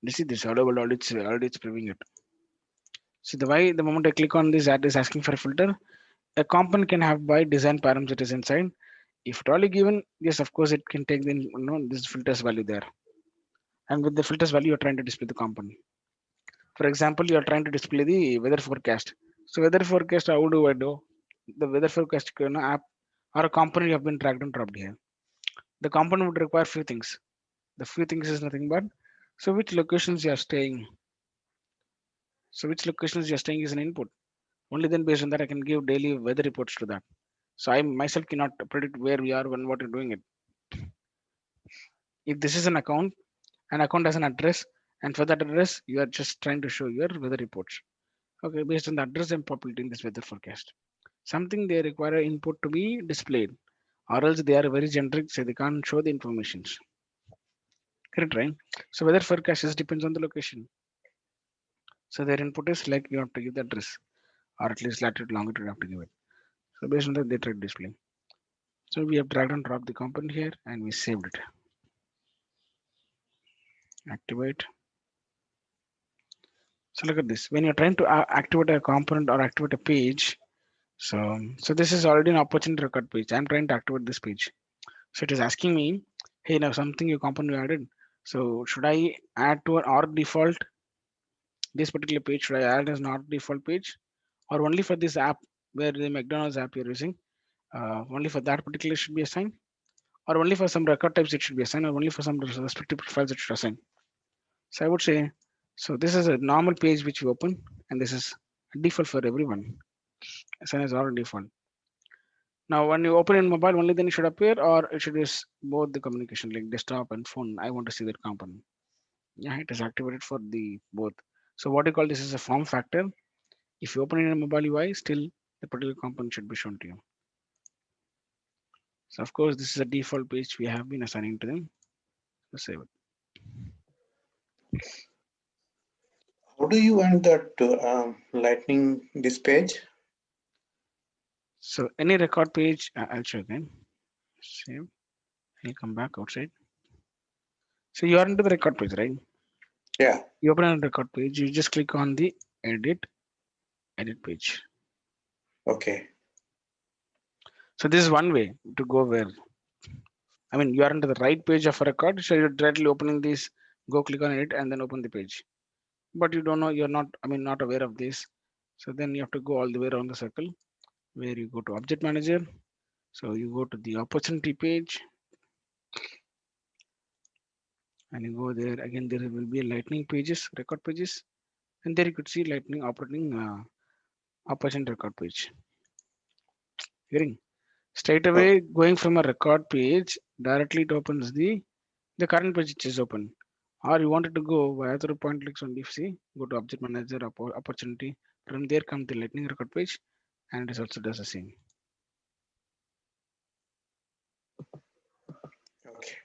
You see this already it's previewing it. So the moment I click on this ad is asking for a filter, a component can have by design parameters inside. If it only given, yes, of course it can take the this filters value there. And with the filters value, you're trying to display the component. For example, you're trying to display the weather forecast. So weather forecast, how do I do? The weather forecast app or a component you have been dragged and dropped here. The component would require few things. The few things is nothing but so which locations you are staying. So which locations you are staying is an input. Only then based on that I can give daily weather reports to that. So I myself cannot predict where we are when what you're doing it. If this is an account has an address, and for that address you are just trying to show your weather reports. Okay, based on the address I'm populating this weather forecast. Something they require input to be displayed, or else they are very generic, so they can't show the information. Correct, right? So weather forecast just depends on the location. So their input is like you have to give the address, or at least latitude, longitude you have to give it. So based on that, they try to display. So we have dragged and dropped the component here, and we saved it. Activate. So look at this. When you're trying to activate a component or activate a page, so this is already an opportunity record page. I'm trying to activate this page. So it is asking me, hey, now something your component you added. So should I add to an or default this particular page? Should I add as not default page, or only for this app where the McDonald's app you're using? Only for that particular should be assigned, or only for some record types it should be assigned, or only for some respective profiles it should assign. So I would say, so this is a normal page which you open, and this is default for everyone. Assign as already default. Now, when you open in mobile, only then it should appear, or it should be both the communication, like desktop and phone. I want to see that component. Yeah, it is activated for the both. So what you call this is a form factor. If you open it in a mobile UI, still the particular component should be shown to you. So of course, this is a default page we have been assigning to them. So save it. How do you want that lightning this page? So any record page, I'll show again. Save. I'll come back outside. So you are into the record page, right? Yeah. You open a record page, you just click on the edit page. Okay. So this is one way to go where, I mean, you are into the right page of a record. So you're directly opening this, go click on it and then open the page. But you don't know, you're not, I mean, not aware of this. So then you have to go all the way around the circle where you go to object manager. So you go to the opportunity page and you go there again, there will be a lightning pages, record pages. And there you could see lightning operating opportunity record page. Hearing straight Oh, away going from a record page directly it opens the current page which is open, or you wanted to go via through point clicks on DC, go to object manager opportunity, from there come the lightning record page, and it also does the same. okay.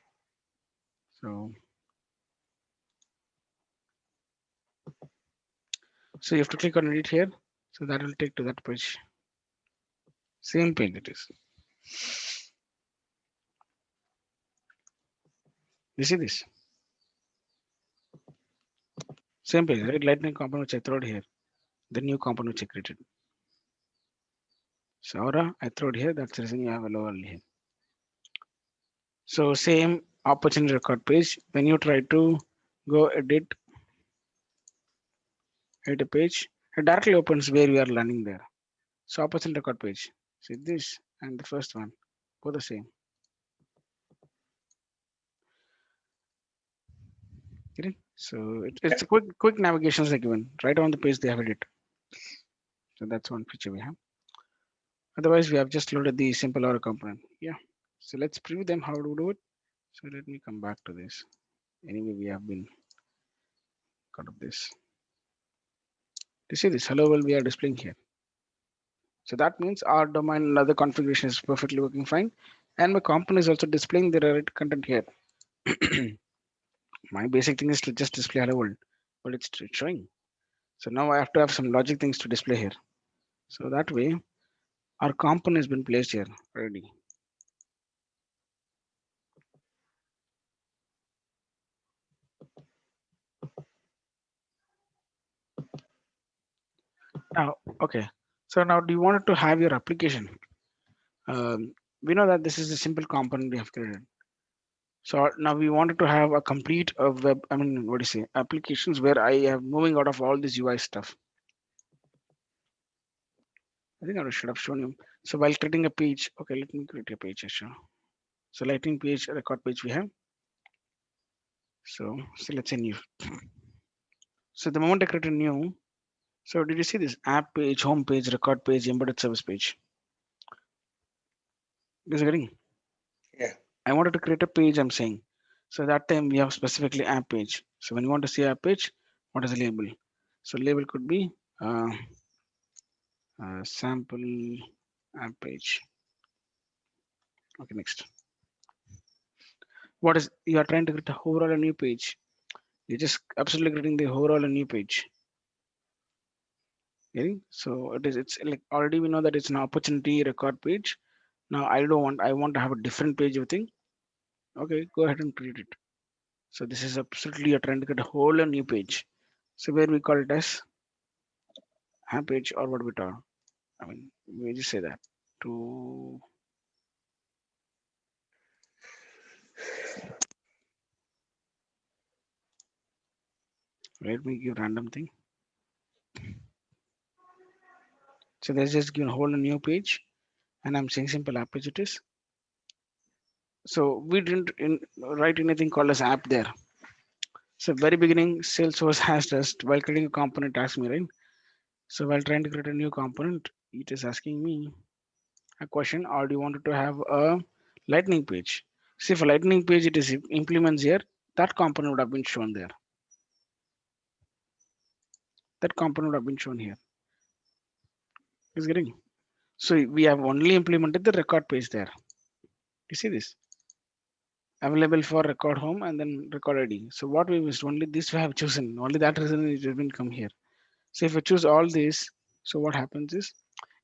So you have to click on edit here, so that will take to that page, same page it is. You see this same page, right? Lightning component which I throw here, the new component which I created. So Aura I throw here, that's the reason you have a lower here. So same opportunity record page. When you try to go edit a page, it directly opens where we are learning there. So opportunity record page. See this and the first one, both the same. Okay? So it's Yeah. a quick navigations are given. Right on the page they have it. So that's one feature we have. Otherwise, we have just loaded the simple Aura component. Yeah. So let's preview them how to do it. So let me come back to this. Anyway, we have been cut of this. You see this hello world we are displaying here. So that means our domain and other configuration is perfectly working fine. And my component is also displaying the relevant content here. My basic thing is to just display hello world, but it's showing. So now I have to have some logic things to display here. So that way our component has been placed here already. Now, okay. So now, do you want to have your application? We know that this is a simple component we have created. So now we wanted to have a complete web. I mean, what do you say? Applications where I am moving out of all this UI stuff. I think I should have shown you. So while creating a page, okay, let me create a page. Sure. So lightning page, record page we have. So let's say new. So the moment I create a new, so did you see this app page, home page, record page, embedded service page? Is it getting? Yeah. I wanted to create a page, I'm saying. So that time we have specifically app page. So when you want to see app page, what is the label? So label could be uh, sample app page. Okay, next. What is you are trying to create a overall a new page? You're just absolutely creating the overall a new page. Getting? So it's like already we know that it's an opportunity record page. Now I want to have a different page you think. Okay, go ahead and create it. So this is absolutely you're trying to get a whole a new page. So where we call it as app page or what we talk. I mean, we just say that to let me give random thing. So there's just given a whole new page, and I'm saying simple app page it is. So we didn't write anything called as app there. So very beginning, Salesforce has just while creating a component asked me right. So while trying to create a new component, it is asking me a question: or do you want to have a lightning page? See, for lightning page, it is implements here. That component would have been shown there. That component would have been shown here. Is getting? So we have only implemented the record page there. You see this? Available for record home and then record ID. So what we missed, only this we have chosen. Only that reason it has been come here. So if I choose all this, so what happens is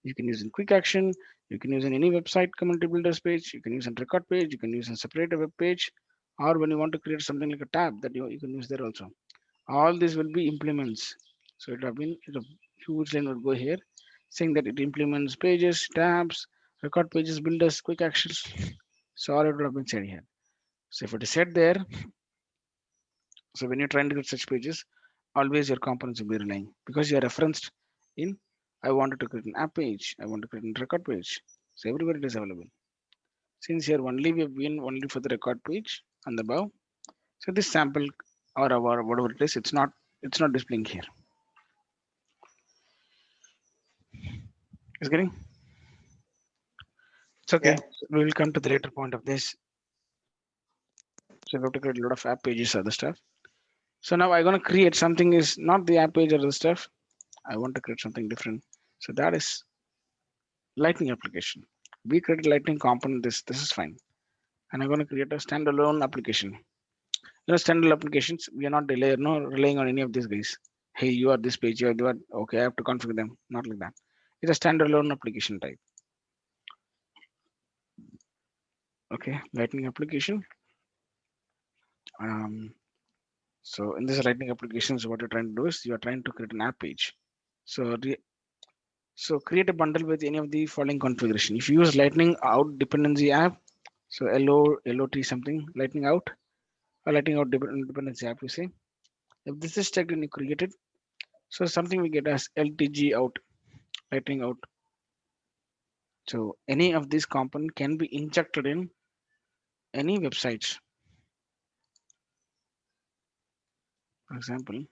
you can use in quick action, you can use in any website community builders page, you can use in record page, you can use in separate web page, or when you want to create something like a tab that you can use there also. All this will be implements. So it have been a huge line would go here saying that it implements pages, tabs, record pages, builders, quick actions. So all it would have been said here. So if it is set there, so when you're trying to get such pages, always your components will be relying because you are referenced in I wanted to create an app page, I want to create a record page. So everywhere it is available. Since here only we have been only for the record page and the above. So this sample or our whatever it is, it's not displaying here. It's getting it's okay. Yeah. So we will come to the later point of this. So we have to create a lot of app pages other stuff. So now I'm gonna create something is not the app page or the stuff. I want to create something different. So that is Lightning application. We created Lightning component. This is fine. And I'm going to create a standalone application. Standalone applications, we are not relying on any of these guys. Hey, you are this page, you are okay, I have to configure them. Not like that. It's a standalone application type. Okay, Lightning application. Um, so in this Lightning applications, what you're trying to do is you are trying to create an app page. So so create a bundle with any of the following configuration. If you use Lightning out dependency app, so LOT something, Lightning out, or Lightning out dependency app, you say. If this is checked and you create it, so something we get as LTG out, Lightning out. So any of these component can be injected in any websites. For example,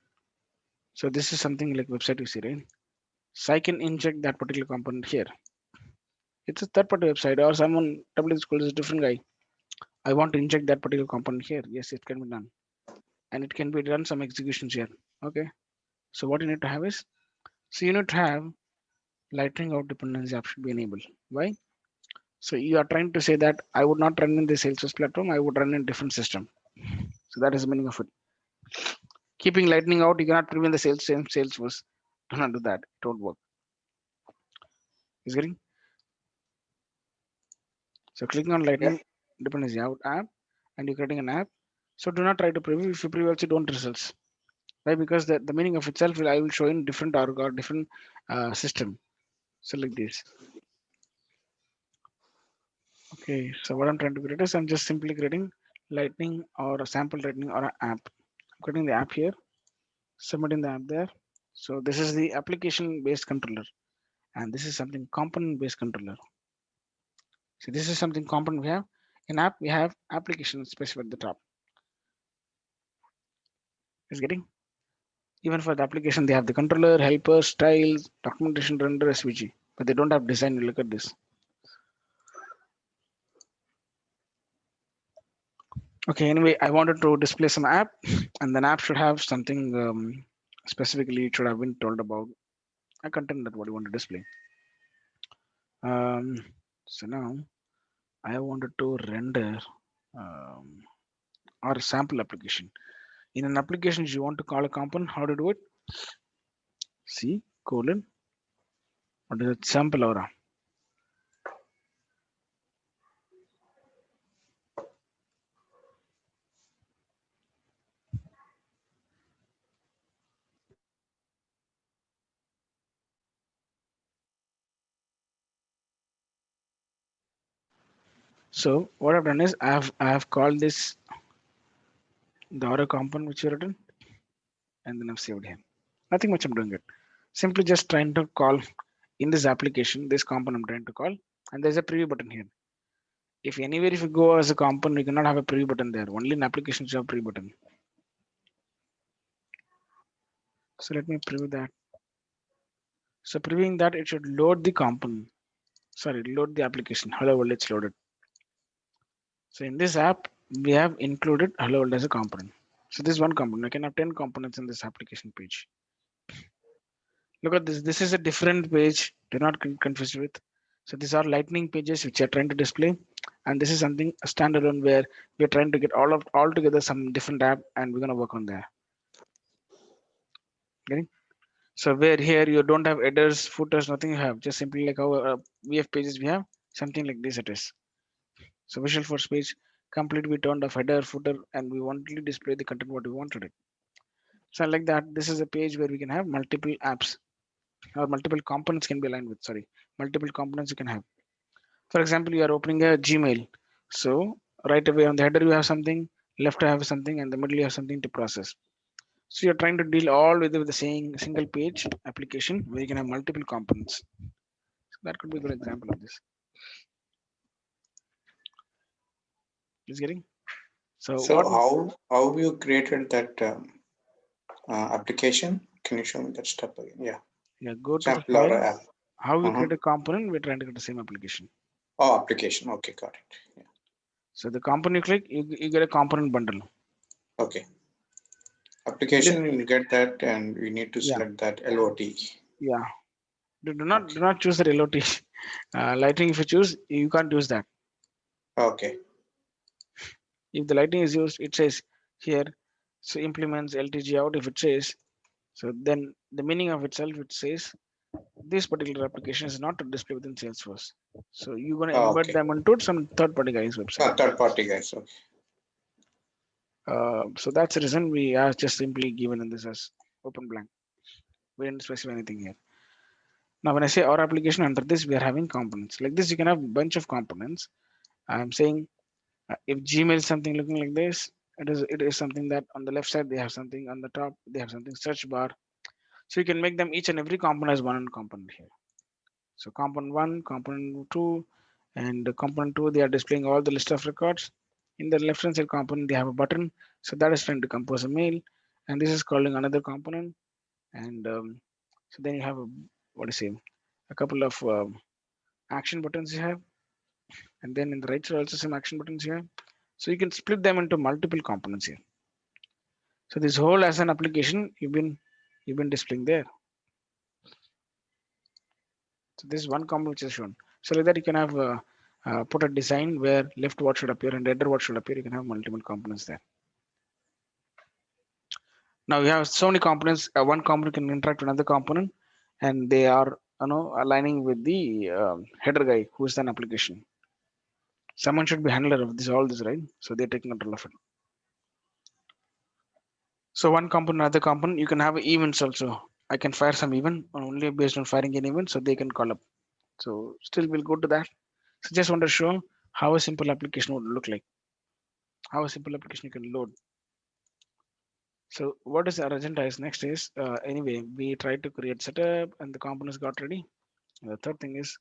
so this is something like website you see, right? So I can inject that particular component here. It's a third-party website or someone W school is a different guy. I want to inject that particular component here. Yes, it can be done. And it can be done some executions here. Okay. So what you need to have is, so you need to have Lightning out dependency app should be enabled. Why? So you are trying to say that I would not run in the Salesforce platform, I would run in different system. So that is the meaning of it. Keeping Lightning out, you cannot prevent the same Salesforce. Do not do that. It won't work. Is getting so clicking on Yeah. Lightning dependency out app and you're creating an app. So do not try to preview. If you preview also don't results. right? Because the meaning of itself will I will show in different org or different system. So like this. Okay, so what I'm trying to create is I'm just simply creating lightning or a sample lightning or an app. I'm creating the app here, submitting the app there. So this is the application based controller, and this is something component based controller. So this is something component we have. In app we have application specified at the top. Is getting even for the application they have the controller, helper, styles, documentation, render, SVG, but they don't have design. Look at this. Okay, anyway, I wanted to display some app, and then app should have something specifically. It should have been told about a content that what you want to display. Um, so now I wanted to render um, our sample application. In an application, you want to call a component. How to do it? C colon. What is it? Sample aura. So what I've done is I have called this the aura component which you written, and then I've saved here. Nothing much I'm doing it. Simply just trying to call in this application this component I'm trying to call, and there's a preview button here. If anywhere if you go as a component, you cannot have a preview button there. Only in applications you have preview button. So let me preview that. So previewing that, it should load the component. Sorry, load the application. Hello world, it's loaded. So in this app, we have included hello world as a component. So this one component. I can have 10 components in this application page. Look at this. This is a different page. Do not confuse with. So these are lightning pages which are trying to display, and this is something a standalone where we're trying to get all together some different app, and we're gonna work on that. Getting? So where here you don't have headers, footers, nothing you have. Just simply like our VF pages we have something like this it is. So Visual Force page complete we turned off header, footer, and we want to display the content what we wanted it. So like that, this is a page where we can have multiple apps or multiple components can be aligned with. Sorry, multiple components you can have. For example, you are opening a Gmail. So right away on the header you have something, left you have something, and the middle you have something to process. So you're trying to deal all with the same single page application where you can have multiple components. So that could be a good example of this. Is getting? So So what? how you created that application? Can you show me that step again? Yeah, Yeah, go to the sample file. or app. How we Uh-huh. create a component, we're trying to get the same application. Oh, application. Okay, got it. Yeah. So the component you click, you get a component bundle. Okay. In this, Application, you get that, and we need to yeah, select that LOT. yeah. Do not Okay. choose the LOT. Lighting, if you choose, you can't use that. Okay. If the lighting is used, it says here, so implements LTG out. If it says, so then the meaning of itself, it says this particular application is not to display within Salesforce. So you're gonna embed Okay. them into some third-party guy's website. Third party guys. Okay. So that's the reason we are just simply given in this as open blank. We didn't specify anything here. Now, when I say our application under this, we are having components. Like this, you can have a bunch of components. I'm saying if Gmail is something looking like this, it is something that on the left side they have something, on the top they have something search bar. So you can make them each and every component as one component here. So component one, component two, and the component two, they are displaying all the list of records. In the left hand side component, they have a button. So that is trying to compose a mail, and this is calling another component. And so then you have a what do you say, a couple of action buttons you have, and then in the right side also some action buttons here. So you can split them into multiple components here. So this whole as an application you've been displaying there. So this is one component which is shown. So like that you can have put a design where left what should appear and header what should appear. You can have multiple components there. Now we have so many components. One component can interact with another component, and they are aligning with the header guy who is an application. Someone should be handler of this all this, right? So they're taking control of it. So one component, another component, you can have events also. I can fire some event only based on firing an event, so they can call up. So still we'll go to that. So just want to show how a simple application would look like, how a simple application you can load. So what is our agenda is next is anyway we try to create setup and the components got ready. And the third thing is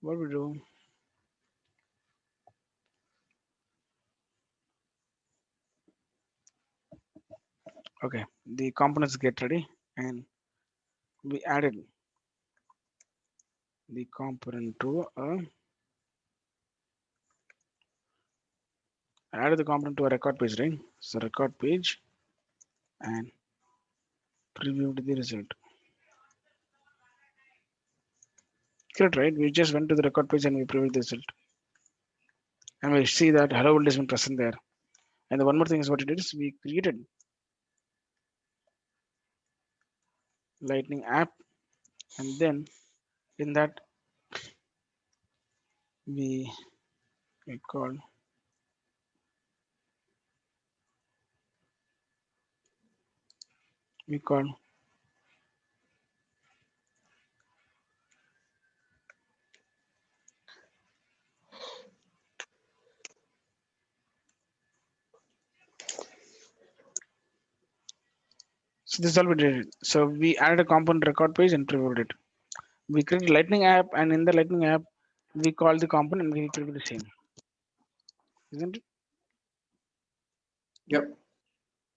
what we do. Okay, the components get ready and we added the component to added the component to a record page, right? So record page and previewed the result. Correct, right? We just went to the record page and we previewed the result. And we see that hello world has been present there. And the one more thing is what it did is we created lightning app and then in that we, we call we call so this is all we did. So we added a component record page and previewed it. We created lightning app and in the lightning app we call the component and we preview the same. Isn't it? Yep.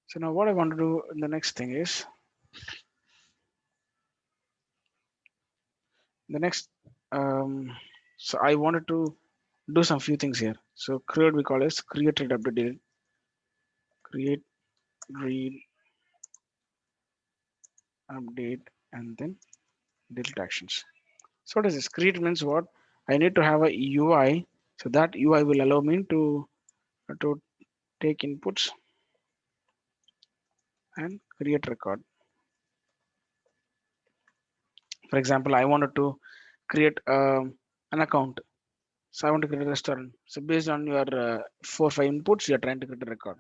So now what I want to do in the next thing is the next so I wanted to do some few things here. So create we call as create read update delete. Create read update and then delete actions. So what is this? Create means what? I need to have a UI. So that UI will allow me to take inputs and create record. For example, I wanted to create an account. So I want to create a restaurant. So based on your 4 or 5 inputs, you are trying to create a record.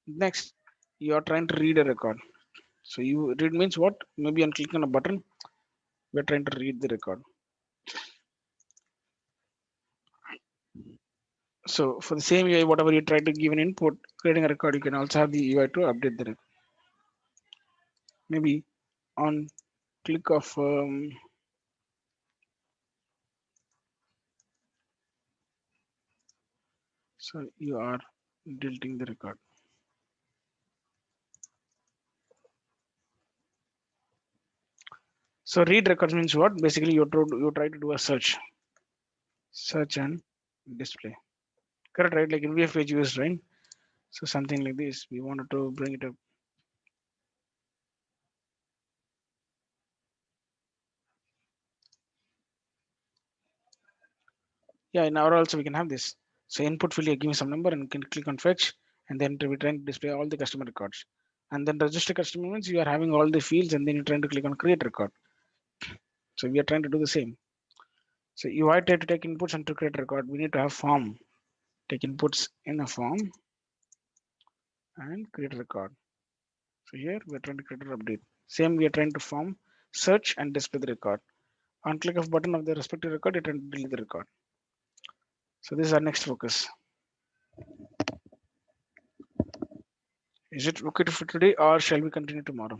Next, you are trying to read a record. So you read means what? Maybe on clicking on a button, we're trying to read the record. So for the same UI, whatever you try to give an input, creating a record, you can also have the UI to update the record. Maybe on click of so you are deleting the record. So read records means what? Basically, you try to do a search and display. Correct, right? Like in VF page used, right? So something like this. We wanted to bring it up. Yeah, in our also we can have this. So input field, give me some number and can click on fetch, and then we're trying to display all the customer records. And then register customer means you are having all the fields, and then you're trying to click on create record. So we are trying to do the same. So UI try to take inputs and to create record. We need to have form. Take inputs in a form and create record. So here we are trying to create an update. Same we are trying to form, search and display the record. On click of button of the respective record, you trying to delete the record. So this is our next focus. Is it okay for today or shall we continue tomorrow?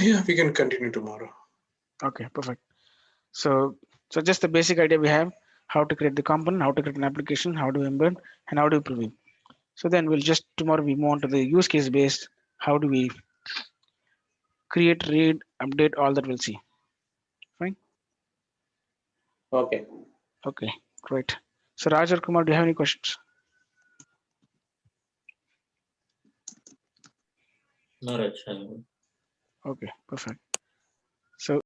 Yeah, we can continue tomorrow. Okay, perfect. So just the basic idea we have how to create the component, how to create an application, how to embed, and how to preview. So then we'll just tomorrow we move on to the use case based. How do we create, read, update, all that we'll see. Fine. Okay. Okay, great. So Raj or Kumar, do you have any questions? No, Raj, Okay, perfect. So